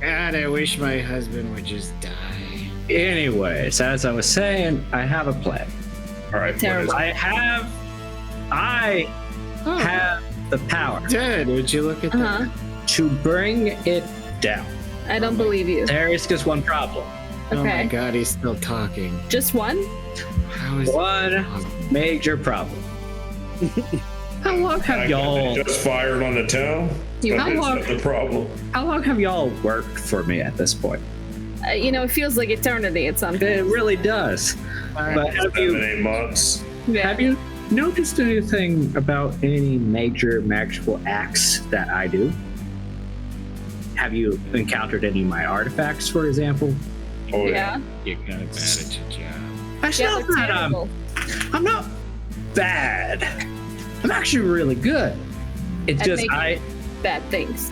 God, I wish my husband would just die. Anyways, as I was saying, I have a plan. All right, what is Terrible. it? I have the power Dad, would you look at that? to bring it down. I don't believe you. There is just one problem. Oh my Okay. God, he's still talking. Just one? How is One major problem. How long have y'all Just fired on the town? You- That How is long- not the problem. how long have y'all worked for me at this point? It feels like eternity at some It point. really does. But have 7, you 8 months. Yeah. have you noticed anything about any major magical acts that I do? Have you encountered any of my artifacts, for example? Oh Yeah. You got a bad at your job. Actually, Yeah, they're terrible. I'm not bad. I'm actually really good. It's At just making- bad things.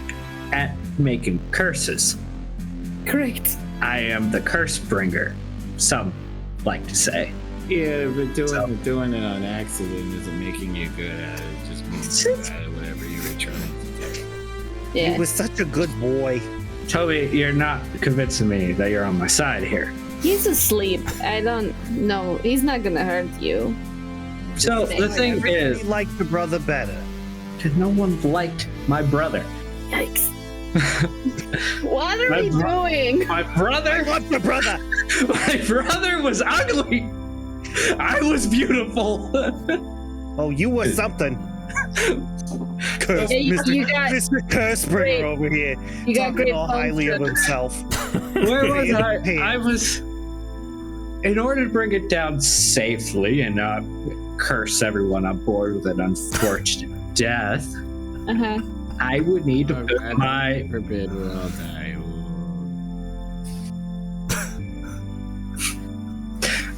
at making curses. Great. I am the curse bringer, some like to say. Yeah, but doing it on accident isn't making you good at it. It just means you're bad at whatever you were trying to do. He Yeah. was such a good boy. Toby, you're not convincing me that you're on my side here. He's asleep. I don't know. He's not gonna hurt you. So the thing is, He liked the brother better. no one liked my brother. Yikes. What are My we bro- doing? My brother, What's the brother? my brother was ugly. I was beautiful. Oh, you were something. Curse, Yeah, you Mr. got- Mr. Cursebringer great- over here, You got talking great all highly of function. himself. Where was Hey. I? I was. In order to bring it down safely and not curse everyone on board with an unfortunate death, Uh-huh. I would need to Oh, put God, my. forbid we'll all die.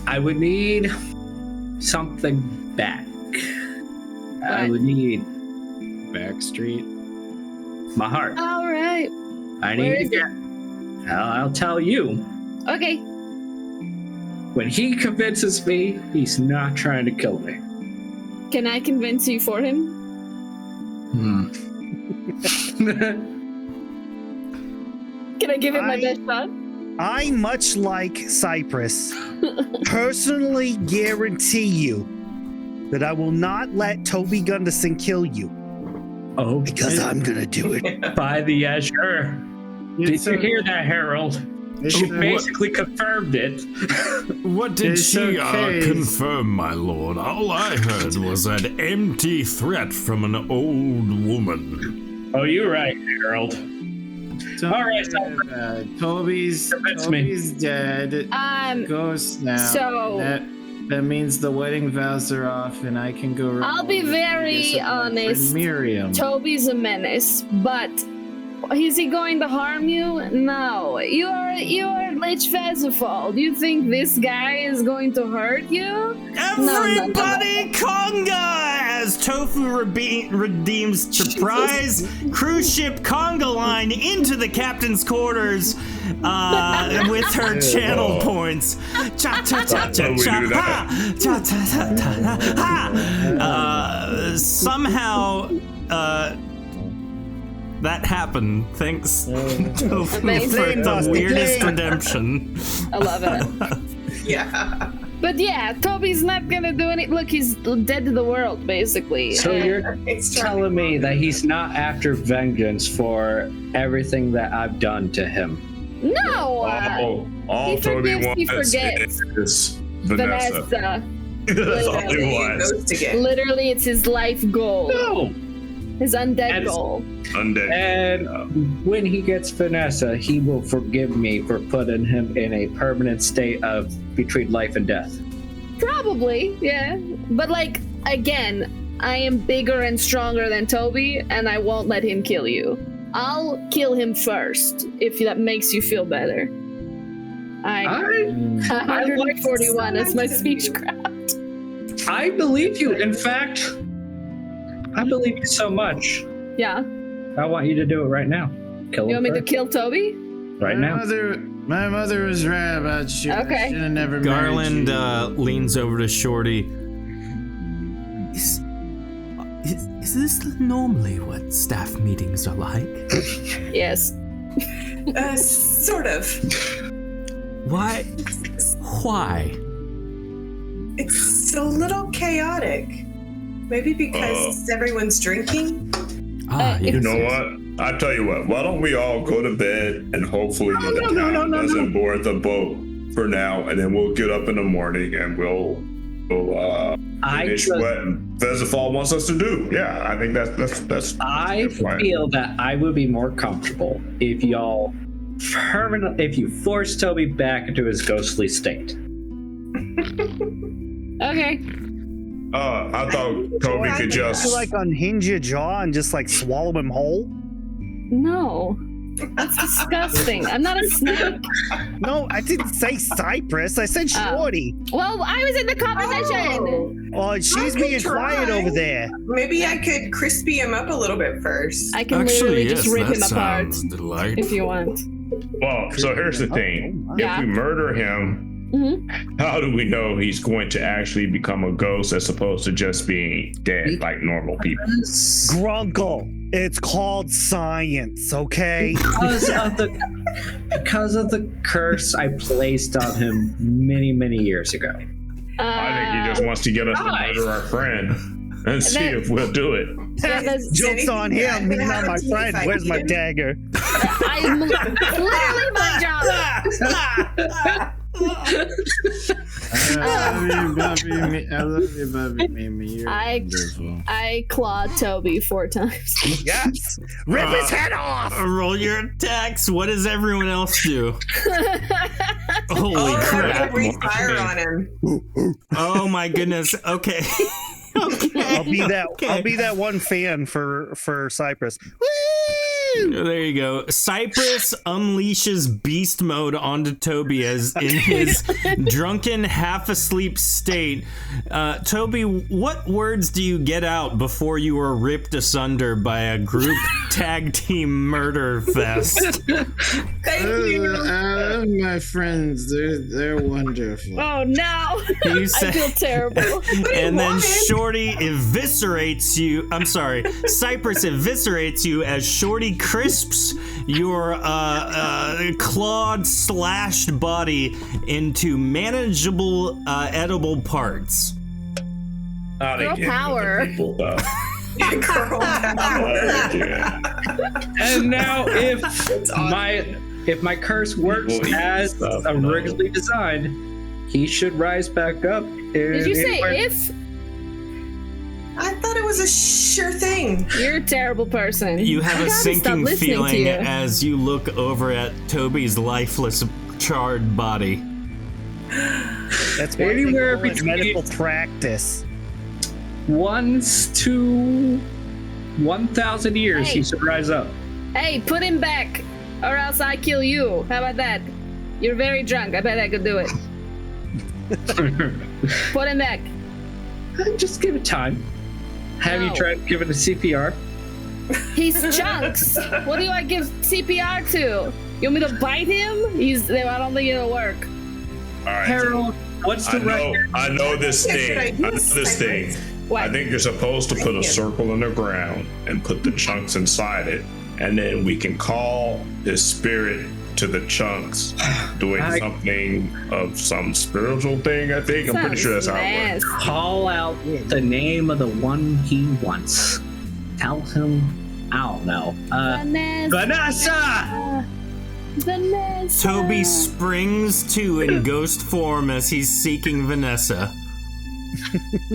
I would need something back. I What? would need Backstreet. my heart. All right. I Where need to is get. I'll tell you. Okay. When he convinces me, he's not trying to kill me. Can I convince you for him? Can I give it my best shot? I, much like Cypress, personally guarantee you that I will not let Toby Gunderson kill you. Oh, because I'm gonna do it. By the Azure. Did you hear that, Harold? She basically confirmed it. What did she confirm, my lord? All I heard was an empty threat from an old woman. Oh, you're right, Harold. All right, Toby's dead. Ghost now. So that means the wedding vows are off, and I can go. I'll be very honest. Miriam. Toby's a menace, but is he going to harm you? No. You are Lich Vezifal. Do you think this guy is going to hurt you? Everybody conga! As Tofu redeems surprise cruise ship conga line into the captain's quarters with her channel points. Cha cha cha cha cha ha! Cha cha cha cha ha! Somehow, that happened. Thanks, Tofu, for the weirdest redemption. I love it. Yeah. But yeah, Toby's not gonna do any. Look, he's dead to the world, basically. So you're telling me that he's not after vengeance for everything that I've done to him? No! All Toby wants forgets. is Vanessa. That's all he wants. Literally, it's his life goal. No! His undead goal. Undead. And when he gets Vanessa, he will forgive me for putting him in a permanent state of between life and death. Probably, yeah. But like, again, I am bigger and stronger than Toby, and I won't let him kill you. I'll kill him first, if that makes you feel better. 141 is my speech craft. I believe you. In fact, I believe you so much. Yeah. I want you to do it right now. Kill him. You want me to first. kill Toby? Right now. My mother was right about you. Okay. I should have never Garland married you. leans over to Shorty. Is this normally what staff meetings are like? Yes. Sort of. Why? It's a little chaotic. Maybe because everyone's drinking? You know what? I tell you what. Why don't we all go to bed and hopefully the town doesn't board the boat for now, and then we'll get up in the morning and we'll finish what Vezifal wants us to do. Yeah, I think that's. I feel that I would be more comfortable if y'all if you force Toby back into his ghostly state. Okay. I thought Toby could just like unhinge your jaw and just like swallow him whole. No, that's disgusting. I'm not a snake. No, I didn't say Cypress. I said Shorty. Well, I was in the conversation. Oh, she's being quiet over there. Maybe I could crispy him up a little bit first. I can literally just rip him apart if you want. Well, so here's the thing: if we murder him. Mm-hmm. How do we know he's going to actually become a ghost as opposed to just being dead like normal people? Grunkle, it's called science, okay? Because of the curse I placed on him many years ago. I think he just wants to get us to murder our friend and see if we'll do it. Joke's on him. He's not my friend. Where's my dagger? I'm literally my job. I love you, Bubby Mimi. You're wonderful. I clawed Toby 4 times. Yes! Rip his head off! Roll your attacks. What does everyone else do? Holy crap. Breathe fire on him. Oh my goodness. Okay. I'll be that one fan for Cypress. There you go. Cypress unleashes beast mode onto Toby as in his drunken, half-asleep state. Toby, what words do you get out before you are ripped asunder by a group tag team murder fest? Thank you. I love my friends. They're wonderful. Oh no! I feel terrible. And then Shorty eviscerates you. I'm sorry. Cypress eviscerates you as Shorty crisps your clawed, slashed body into manageable, edible parts. Oh, they Girl give power. the people, though. Girl power. And now, if my curse works People eat as stuff, no. originally designed, he should rise back up. Did you say if? I thought it was a sure thing. You're a terrible person. You have I a gotta stop sinking listening to feeling you. as you look over at Toby's lifeless, charred body. That's why Anywhere they call it between- medical practice. 1 to 1,000 years, Hey. he should rise up. Hey, put him back, or else I kill you. How about that? You're very drunk. I bet I could do it. Put him back. Just give it time. Have you No. tried giving a CPR? He's chunks. What do I give CPR to? You want me to bite him? I don't think it'll work. All right. Harold, what's the I know this Yeah, thing. should I I know use this thing. What? I think you're supposed to put a circle in the ground and put the chunks inside it, and then we can call his spirit to the chunks, doing something of some spiritual thing. I think I'm pretty sure that's how it works. Call out the name of the one he wants. Tell him, I don't know. Vanessa! Vanessa. Toby springs to in ghost form as he's seeking Vanessa.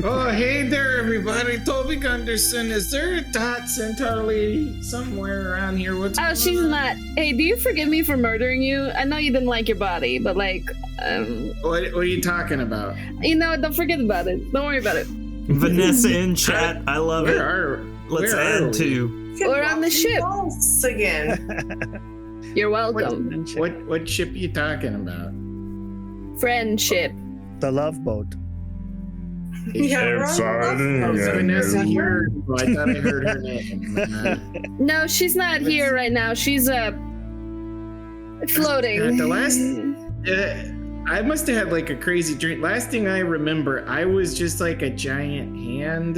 Oh, hey there, everybody. Toby Gunderson. Is there a dot centaur lady somewhere around here? What's Oh, going she's on? not. Hey, do you forgive me for murdering you? I know you didn't like your body, but What are you talking about? don't forget about it. Don't worry about it. Vanessa in chat. I love it. Let's where are add we? to. We're on the ship. Waltz again. You're welcome. What ship are you talking about? Friendship. The love boat. Yeah, Is Vanessa here? Oh, I thought I heard her name. No, she's not here right now. She's floating. The last, I must have had like a crazy dream. Last thing I remember, I was just like a giant hand.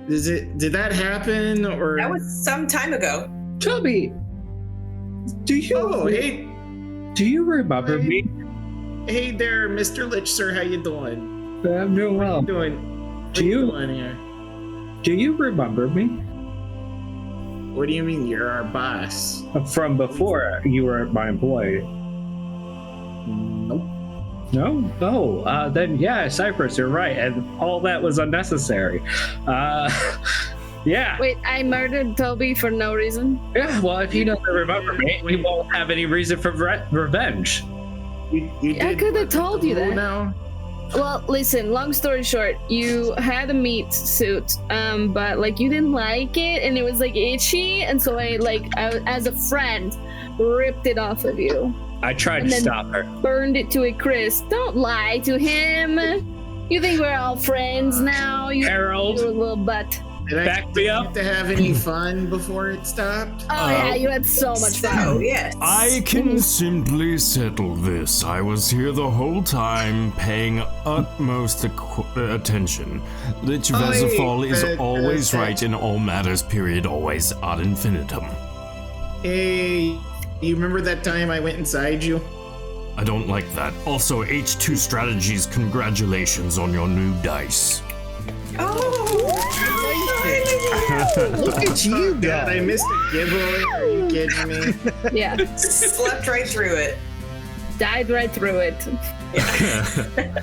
Did that happen or? That was some time ago. Toby, do you remember me? Hey there, Mr. Lich, sir. How you doing? I'm doing What are well. you doing? Do What are you you doing here? do you remember me What do you mean you're our boss? from before you were my employee? Nope. No? Oh, then yeah, Cypress, you're right, and all that was unnecessary. Yeah. Wait, I murdered Toby for no reason? Yeah, well, if you don't remember me, we won't have any reason for revenge. You I did could have what told with you the that. blue Now? Well, listen, long story short, you had a meat suit, but like you didn't like it and it was like itchy, and so I as a friend ripped it off of you. I tried And to then- stop her. Burned it to a crisp. Don't lie to him. You think we're all friends now? You Harold, little butt. Did I back me up. have to have any fun before it stopped? Oh yeah, you had so much Oh, fun. yes. I can simply settle this. I was here the whole time, paying utmost attention. Lich Vezifal is always right in all matters, period, always ad infinitum. Hey, you remember that time I went inside you? I don't like that. Also, H2 Strategies, congratulations on your new dice. Look at you God, I go. missed a giveaway. Are you kidding me? Yeah, Slept right through it. died right through it.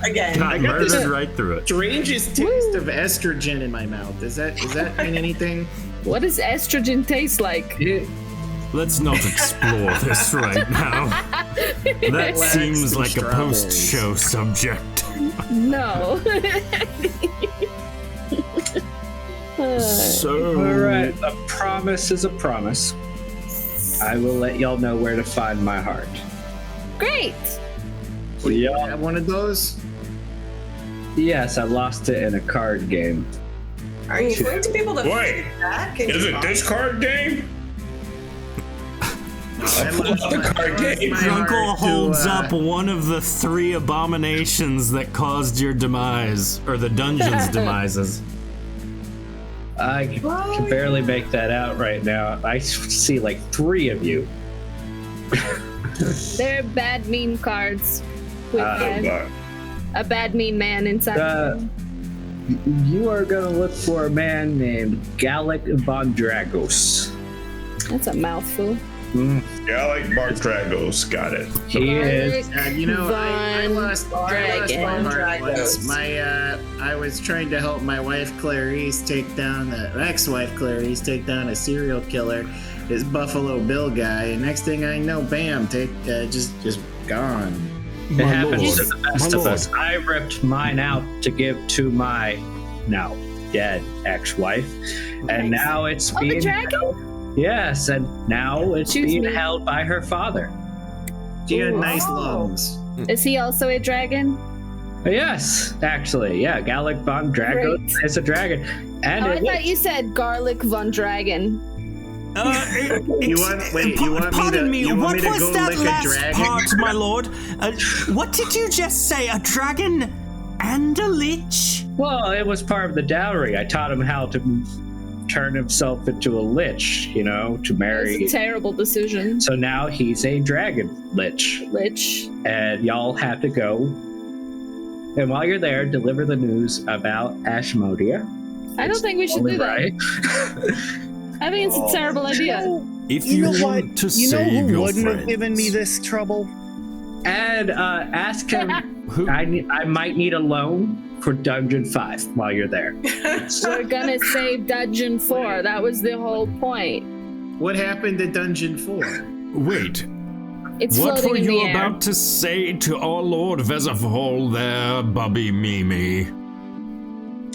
Again. Got got this- murdered right through it. Strangest taste of estrogen in my mouth. Does that mean anything? What does estrogen taste like? Let's not explore this right now. That seems like a post-show subject. No. So, All right, a promise is a promise. I will let y'all know where to find my heart. Great. Yeah. Have one of those? Yes, I lost it in a card game. Are you going to be able to Wait, fix that? Can is you it this card game? I pulled out the card game. Drunkle holds up one of the 3 abominations that caused your demise, or the dungeon's demises. I can barely make that out right now. I see like 3 of you. They're bad meme cards with a bad meme man inside. You are gonna look for a man named Gallic von Dragos. That's a mouthful. Gallic von Dragos, got it. He is. I lost my Von heart once. Dragos. I was trying to help my wife Clarice take down ex-wife Clarice take down a serial killer, this Buffalo Bill guy, and next thing I know, bam, just gone. It happens to the best of us. I ripped mine out to give to my now dead ex-wife, and now it's being held. Yes, and now it's being held by her father. She had nice lungs. Is he also a dragon? Yes, actually, yeah. Gallic von Dragos is a dragon, and I thought you said Garlic von Dragon. Pardon me, what was that last part, my lord? What did you just say? A dragon and a lich? Well, it was part of the dowry. I taught him how to turn himself into a lich, to marry. It's a terrible decision. So now he's a dragon lich. And y'all have to go. And while you're there, deliver the news about Ashmodia. I don't think we should do that. I think it's a terrible idea. If you want to save your wouldn't friends, have given me this trouble? And ask him. I might need a loan for Dungeon 5 while you're there. We're gonna save Dungeon 4. That was the whole point. What happened to Dungeon 4? Wait. It's what floating were in the you air. about to say to our Lord Vezifal there, Bubby Mimi?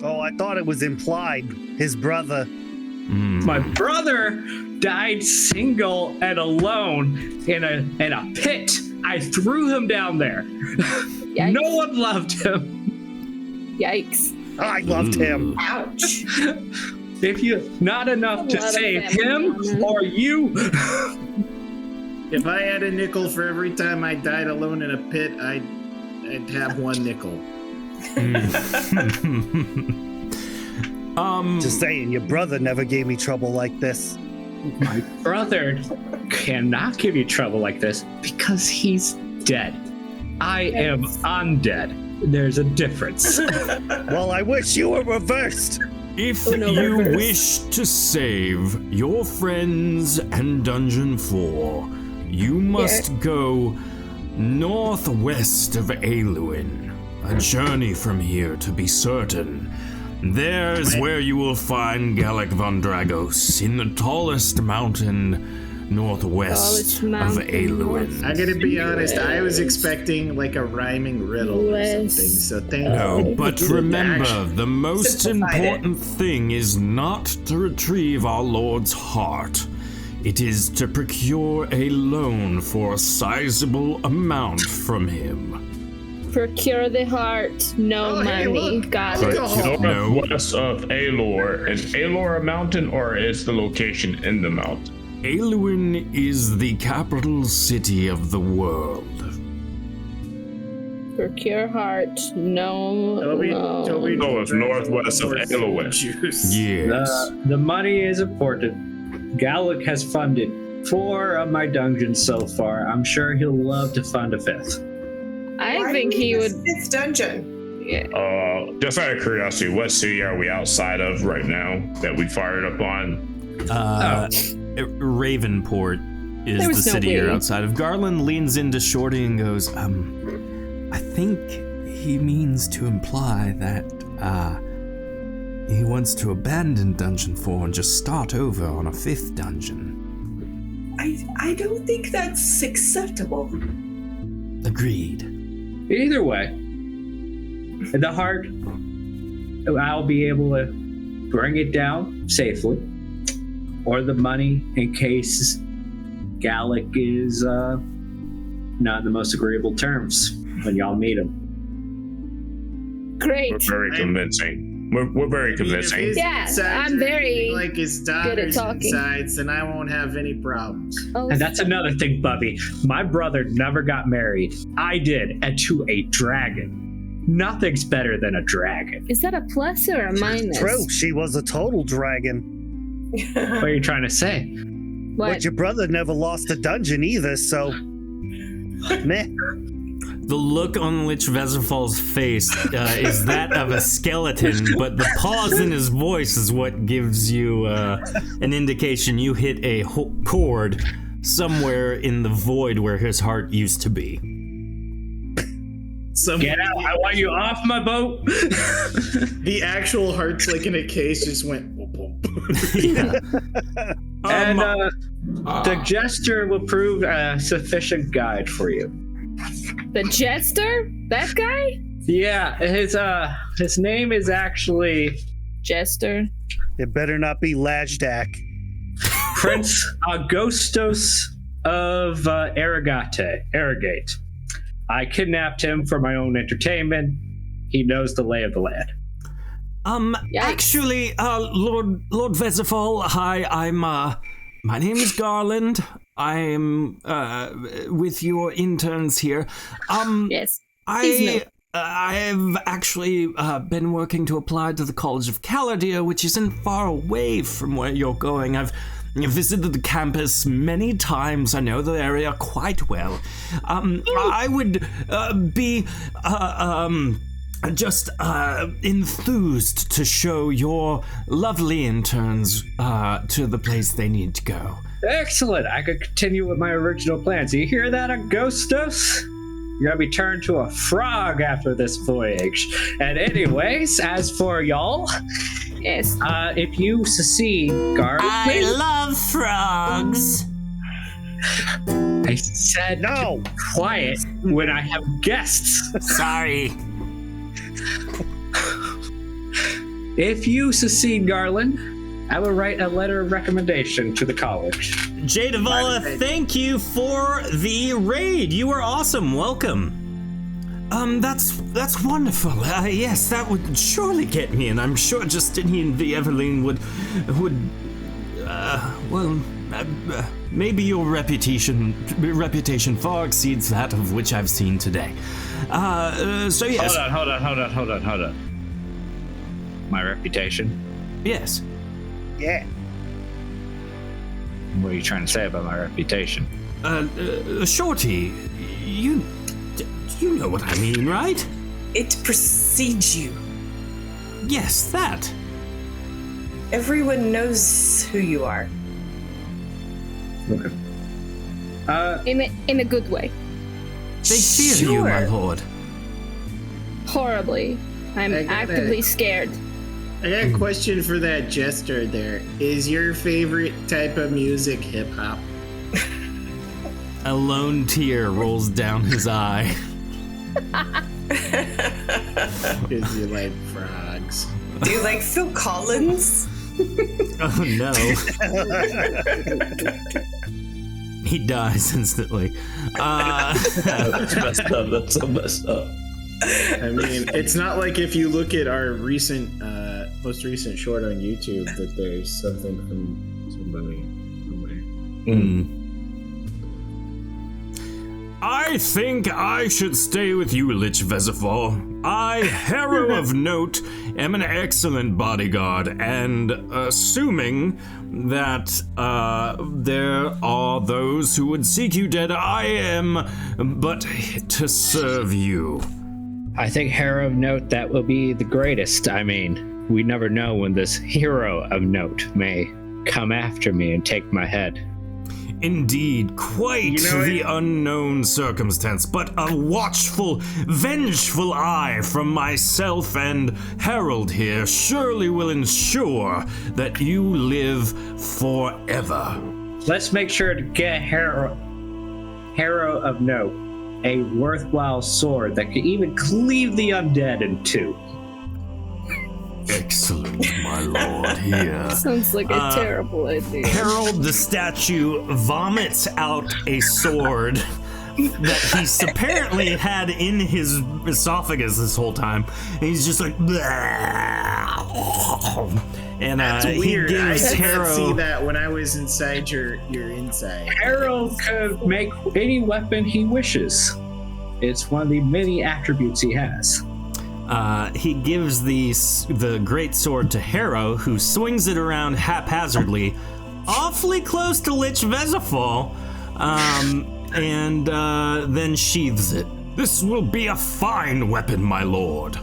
Oh, I thought it was implied. His brother. My brother died single and alone in a pit. I threw him down there. Yikes. No one loved him. Yikes. I loved him. Ouch. If you not enough to save him or you. If I had a nickel for every time I died alone in a pit, I'd have 1 nickel. Just saying, your brother never gave me trouble like this. My brother cannot give you trouble like this because he's dead. I am undead. There's a difference. Well, I wish you were reversed. If you wish to save your friends and Dungeon 4, you must go northwest of Aluin. A journey from here, to be certain. There's where you will find Gallic von Dragos in the tallest mountain northwest of Aluin. I gotta be honest, I was expecting like a rhyming riddle or something, so thank you. No, but remember, the most important thing is not to retrieve our Lord's heart. It is to procure a loan for a sizable amount from him. Procure the heart, no money. Got it. Northwest of Alor. Is Alor a mountain or is the location in the mountain? Aluin is the capital city of the world. Procure heart, no. Toby, No, it's northwest of Aluin. Yes. The money is important. Gallic has funded 4 of my dungeons so far. I'm sure he'll love to fund a 5th. I think he would. 5th dungeon. Yeah. Just out of curiosity, what city are we outside of right now that we fired up on? Ravenport is the city you're outside of. Garland leans into Shorty and goes, I think he means to imply that, he wants to abandon Dungeon 4 and just start over on a 5th dungeon. I don't think that's acceptable. Agreed. Either way, the heart, I'll be able to bring it down safely, or the money in case Gallic is not in the most agreeable terms when y'all meet him. Great. We're very convincing. We're very convincing. Yeah, I'm very like his good at daughter's talking. insides, then I won't have any problems. Oh, And that's another thing, Bubby. My brother never got married. I did, and to a dragon. Nothing's better than a dragon. Is that a plus or a minus? True, she was a total dragon. What are you trying to say? What? But your brother never lost a dungeon either, so meh. The look on Lich Vezifal's face is that of a skeleton, but the pause in his voice is what gives you an indication you hit a chord somewhere in the void where his heart used to be. Get out! I want you off my boat! The actual hearts, like in a case, just went boom, boom. Yeah. And the jester will prove a sufficient guide for you. The jester? That guy? Yeah, his name is actually Jester. It better not be Lajdak. Prince Augustus of Arrogate. I kidnapped him for my own entertainment. He knows the lay of the land. Actually, Lord Vezifal, hi, my name is Garland. I'm with your interns here. Yes. I've actually been working to apply to the College of Caladir, which isn't far away from where you're going. I've visited the campus many times. I know the area quite well. I would be just enthused to show your lovely interns to the place they need to go. Excellent. I could continue with my original plans. You hear that, Augustus? You're gonna be turned to a frog after this voyage. And anyways, as for y'all, Yes. if you succeed, Garland. I love frogs. I said No. quiet when I have guests. Sorry. If you succeed, Garland, I will write a letter of recommendation to the college. Jay Davala, thank you for the raid. You were awesome. Welcome. That's wonderful. Yes, that would surely get me, and I'm sure Justinian V. Everline would, maybe your reputation far exceeds that of which I've seen today. So yes. Hold on. My reputation? Yes. Yeah. What are you trying to say about my reputation? Shorty, you know what I mean, right? It precedes you. Yes, that. Everyone knows who you are. Okay. In a good way. They fear you, my lord. Horribly. I'm actively scared. I got a question for that jester there. Is your favorite type of music hip hop? A lone tear rolls down his eye. Because you like frogs. Do you like Phil Collins? Oh no. He dies instantly. That's messed up. That's so messed up. I mean, it's not like if you look at our most recent short on YouTube that there's something from somebody somewhere. I think I should stay with you, Lich Vezifal. I, hero of note, am an excellent bodyguard, and assuming that there are those who would seek you dead, I am but to serve you. I think hero of note, that will be the greatest. I mean, we never know when this hero of note may come after me and take my head. Indeed, quite the unknown circumstance, but a watchful, vengeful eye from myself and Harold here surely will ensure that you live forever. Let's make sure to get hero of note a worthwhile sword that could even cleave the undead in two. Excellent, my lord, here. Sounds like a terrible idea. Harold the statue vomits out a sword that he's apparently had in his esophagus this whole time. And he's just like, bleh. And That's weird. He I gives did not Harold... see that when I was inside your inside. Harold could make any weapon he wishes. It's one of the many attributes he has. he gives the great sword to Harrow, who swings it around haphazardly, awfully close to Lich Vezifal, and then sheathes it. This will be a fine weapon, my lord.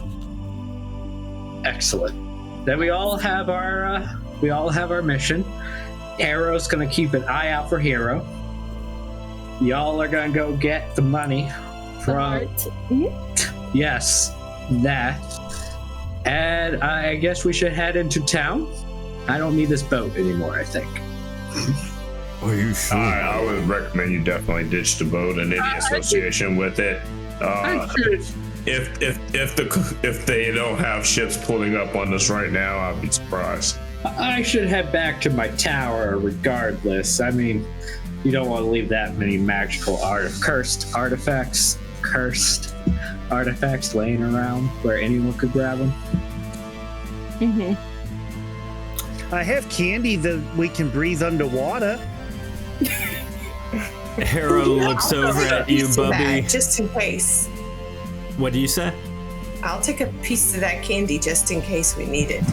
Excellent. Then we all have our mission. Harrow's gonna keep an eye out for Hero. Y'all are gonna go get the money from. Yes, that. And I guess we should head into town. I don't need this boat anymore, I think. Are you sure? I would recommend you definitely ditch the boat and any association with it. If they don't have ships pulling up on us right now, I'd be surprised. I should head back to my tower regardless. I mean, you don't want to leave that many magical cursed artifacts laying around where anyone could grab them. I have candy that we can breathe underwater. Harrow looks over at you, Bubby. Just in case. What do you say? I'll take a piece of that candy just in case we need it.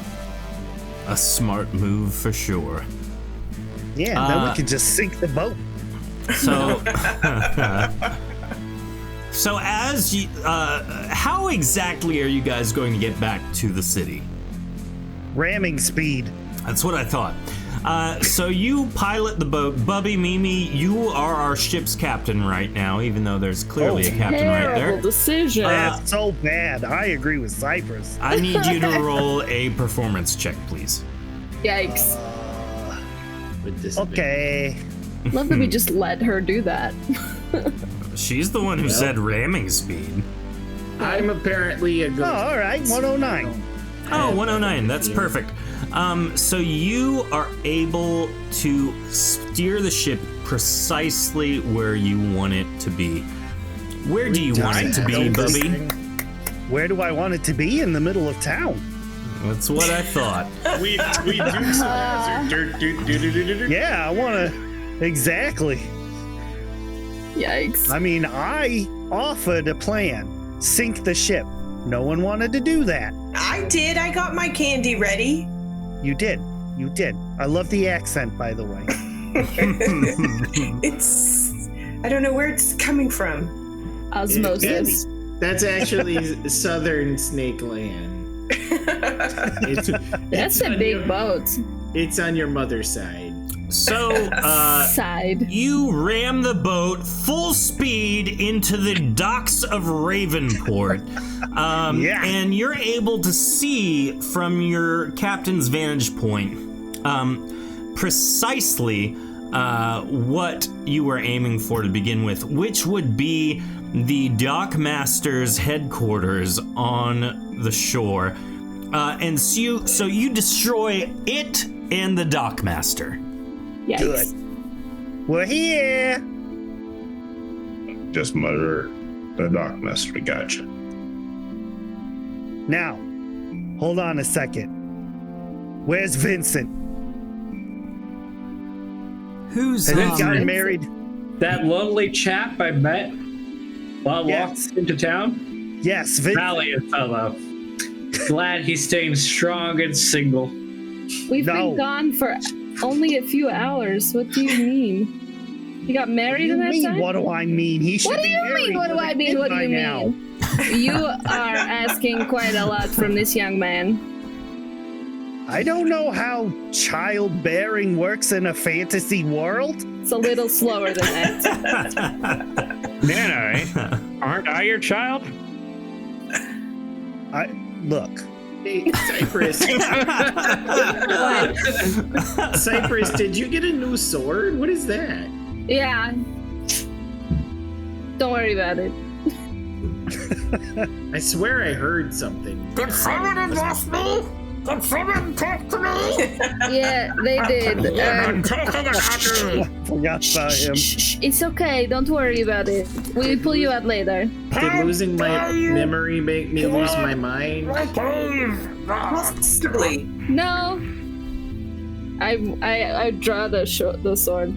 A smart move for sure. Yeah, then we can just sink the boat. So, so as you, how exactly are you guys going to get back to the city? Ramming speed. That's what I thought. So you pilot the boat. Bubby, Mimi, you are our ship's captain right now, even though there's clearly a captain right there. Terrible decision. That's so bad. I agree with Cypress. I need you to roll a performance check, please. Yikes. Okay. Love that we just let her do that. She's the one who said ramming speed. I'm apparently a Oh, ghost. all right, 109. Oh, 109. That's perfect. So you are able to steer the ship precisely where you want it to be. Where do you want it to be, Bubby? Where do I want it to be? In the middle of town. That's what I thought. We do some Yeah, I want to. Exactly. Yikes. I mean, I offered a plan. Sink the ship. No one wanted to do that. I did. I got my candy ready. You did. You did. I love the accent, by the way. I don't know where it's coming from. Osmosis. That's actually southern Snake Land. That's a big boat. It's on your mother's side. So, you ram the boat full speed into the docks of Ravenport. And you're able to see from your captain's vantage point precisely what you were aiming for to begin with, which would be the dockmaster's headquarters on the shore. And so you destroy it and the dockmaster. Yikes. Good. We're here. Just murder the dockmaster. Gotcha. Now, hold on a second. Where's Vincent? Who's Has he gotten married? That lovely chap I met while walking into town? Yes, Vincent. Valiant fellow. Glad he's staying strong and single. We've been gone for only a few hours. What do you mean? You got married in that time? What do I mean? He should What do be you married mean? What do with a I mean? kid What do by you now. mean? You are asking quite a lot from this young man. I don't know how childbearing works in a fantasy world. It's a little slower than that. Man, aren't I your child? Look. Hey, Cypress. Cypress, did you get a new sword? What is that? Yeah. Don't worry about it. I swear I heard something. Did someone address me? Did someone talk to me? Yeah, they did. I'm talking about me. Forgot about him. It's okay. Don't worry about it. We'll pull you out later. Did losing my memory make me lose my mind? Possibly. No. I draw the sword.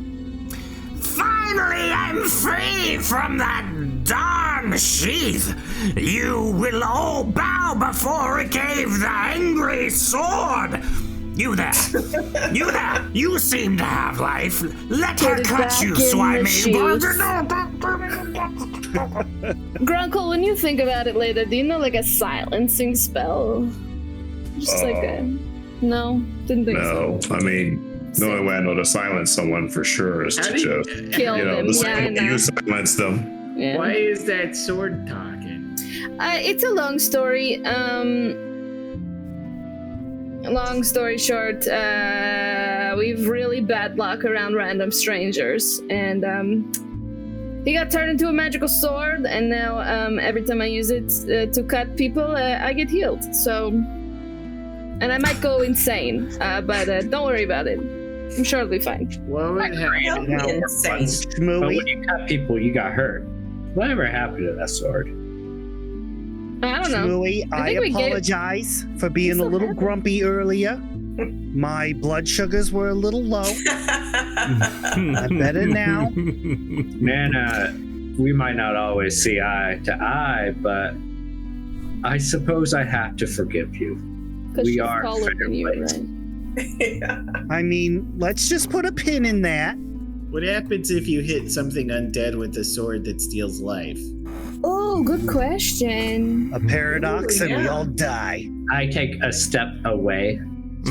Fire finally I'm free from that darn sheath. You will all bow before it gave the angry sword. You there. You there. You seem to have life. Let her cut you, slimy. Grunkle, when you think about it later, do you know like a silencing spell? Just like a... No? Didn't think so. No, I mean, the only way I know to silence someone for sure is to just kill them. the same way you silence them. Yeah. Why is that sword talking? It's a long story. Long story short, we've really bad luck around random strangers, and he got turned into a magical sword, and now every time I use it to cut people, I get healed. So, and I might go insane, but don't worry about it. I'm sure it'll be fine. What would happen? But when you cut people, you got hurt. Whatever happened to that sword? I don't know. Shmooey, I apologize for being a little grumpy earlier. My blood sugars were a little low. I'm better now. Man, we might not always see eye to eye, but I suppose I have to forgive you. We are family. Right? I mean, let's just put a pin in that. What happens if you hit something undead with a sword that steals life? Oh, good question. A paradox, and we all die. I take a step away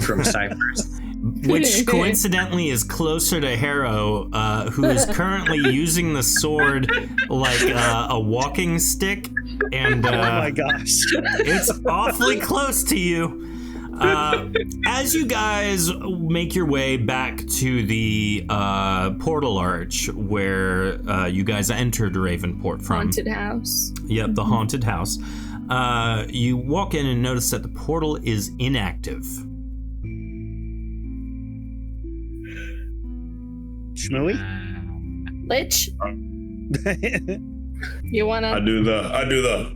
from Cypress. Which coincidentally is closer to Harrow, who is currently using the sword like a walking stick. And oh my gosh. It's awfully close to you. As you guys make your way back to the portal arch where you guys entered Ravenport from. Haunted house. Yep, the haunted house. You walk in and notice that the portal is inactive. Shmooey? Lich? You wanna... I do the...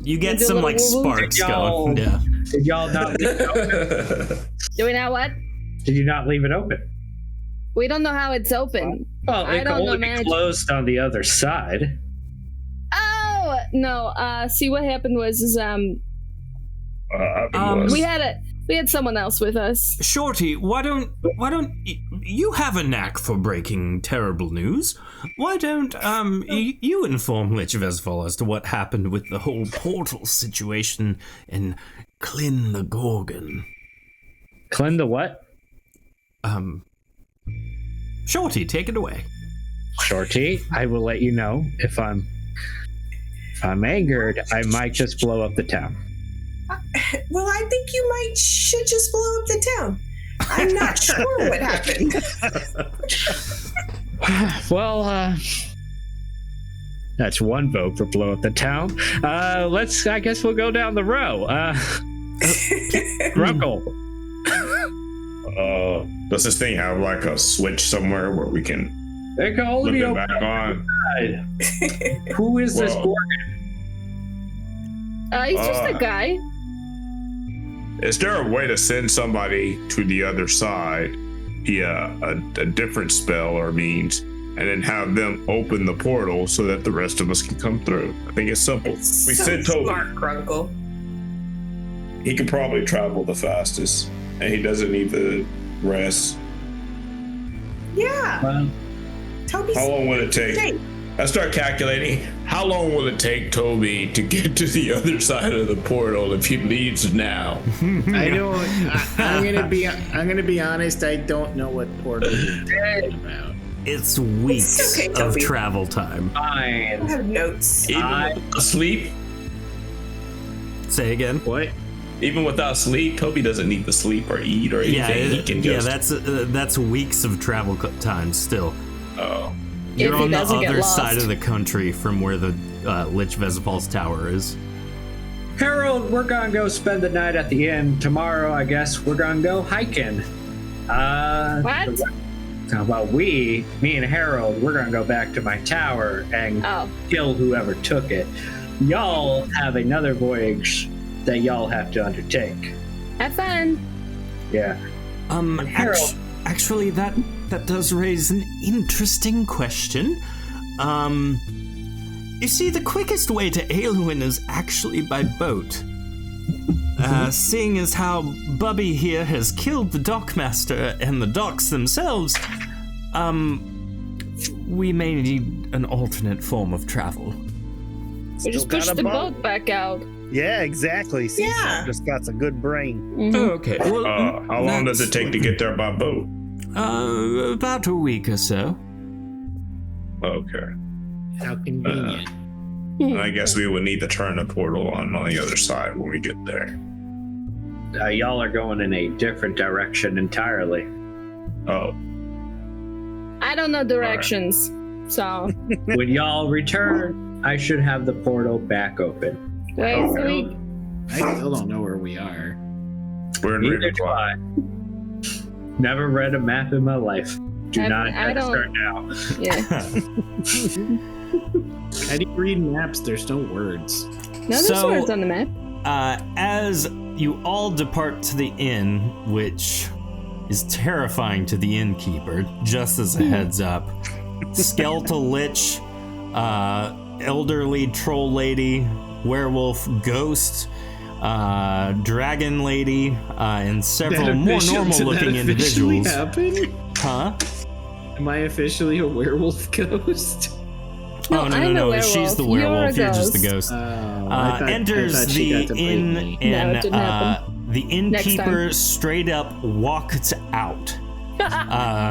You get some like sparks going. Yeah. Did y'all not leave it open? Do we know what? Did you not leave it open? We don't know how it's open. Well, it can only be closed on the other side. Oh no! See what happened was we had someone else with us. Shorty, why don't you have a knack for breaking terrible news? Why don't you inform Lich Vezifal as to what happened with the whole portal situation in Klin the Gorgon? Klin the what? Shorty, take it away. Shorty, I will let you know if I'm angered, I might just blow up the town. Well, I think you should just blow up the town. I'm not sure what happened. Well, that's one vote for blow up the town. I guess we'll go down the row. Runkle. Does this thing have like a switch somewhere where we can it can only be back on? Who is this Gorgon? He's just a guy. Is there a way to send somebody to the other side via a different spell or means, and then have them open the portal so that the rest of us can come through? I think it's simple. We sent Toby. Smart, Grunkle. He can probably travel the fastest, and he doesn't need the rest. Yeah. Toby's how long will it take? I start calculating. How long will it take Toby to get to the other side of the portal if he leaves now? I don't. I'm gonna be honest. I don't know what portal you're talking about. It's weeks of travel time. Fine. I have notes. Even without sleep. Say again. What? Even without sleep, Toby doesn't need to sleep or eat or anything. He can just... that's weeks of travel time still. Oh. You're on the other side of the country from where the Lich Vezifal's tower is. Harold, we're gonna go spend the night at the inn. Tomorrow, I guess, we're gonna go hiking. What? How about me and Harold, we're gonna go back to my tower and kill whoever took it. Y'all have another voyage that y'all have to undertake. Have fun. Yeah. Harold. Actually, that does raise an interesting question. You see, the quickest way to Aluin is actually by boat. Seeing as how Bubby here has killed the dockmaster and the docks themselves, we may need an alternate form of travel. We just push the boat back out. Yeah, exactly. Yeah. Just got a good brain. Mm-hmm. Oh, okay. Well, How long does it take to get there by boat? About a week or so. Okay. How convenient. I guess we would need to turn the portal on the other side when we get there. Y'all are going in a different direction entirely. Oh. I don't know directions, so. When y'all return, I should have the portal back open. Wait, Okay. I still don't know where we are. We're in Neither do I. Ravenclaw. Never read a map in my life. Do I not don't- start now. Yeah. How do you read maps? There's no words. No, there's So- words on the map. As you all depart to the inn, which is terrifying to the innkeeper, just as a heads up, skeletal lich, elderly troll lady, werewolf, ghost, dragon lady, and several more normal-looking individuals. Happen? Huh? Am I officially a werewolf ghost? No, Oh, no, I'm no, a no. She's the werewolf. You're a werewolf. You're just the ghost. ghost. Enters she the got to break inn, me. and No, it didn't happen. the innkeeper time. straight up walks out.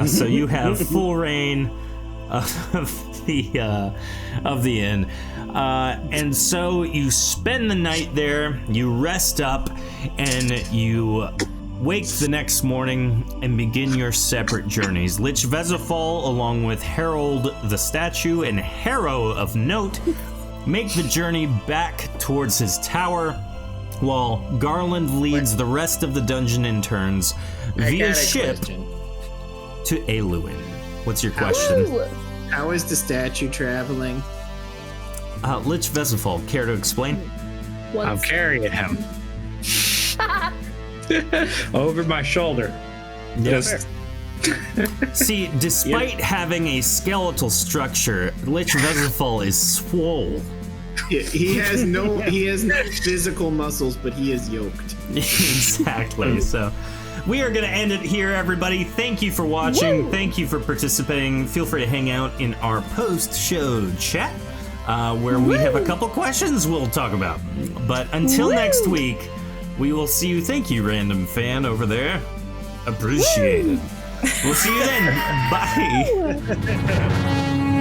So you have full reign of the inn, and so you spend the night there. You rest up, and you wake the next morning and begin your separate journeys. Lich Vezifal, along with Harold the statue and Harrow of Note, make the journey back towards his tower, while Garland leads the rest of the dungeon interns via ship to Aluin. What's your question? Ooh. How is the statue traveling? Lich Vezifal, care to explain? I'm carrying him over my shoulder. Yes. See, despite having a skeletal structure, Lich Vezifal is swole. He has no physical muscles, but he is yoked. Exactly. So we are going to end it here, everybody. Thank you for watching. Woo! Thank you for participating. Feel free to hang out in our post-show chat, where we have a couple questions we'll talk about. But until next week, we will see you. Thank you, random fan over there. Appreciate it. We'll see you then. Bye.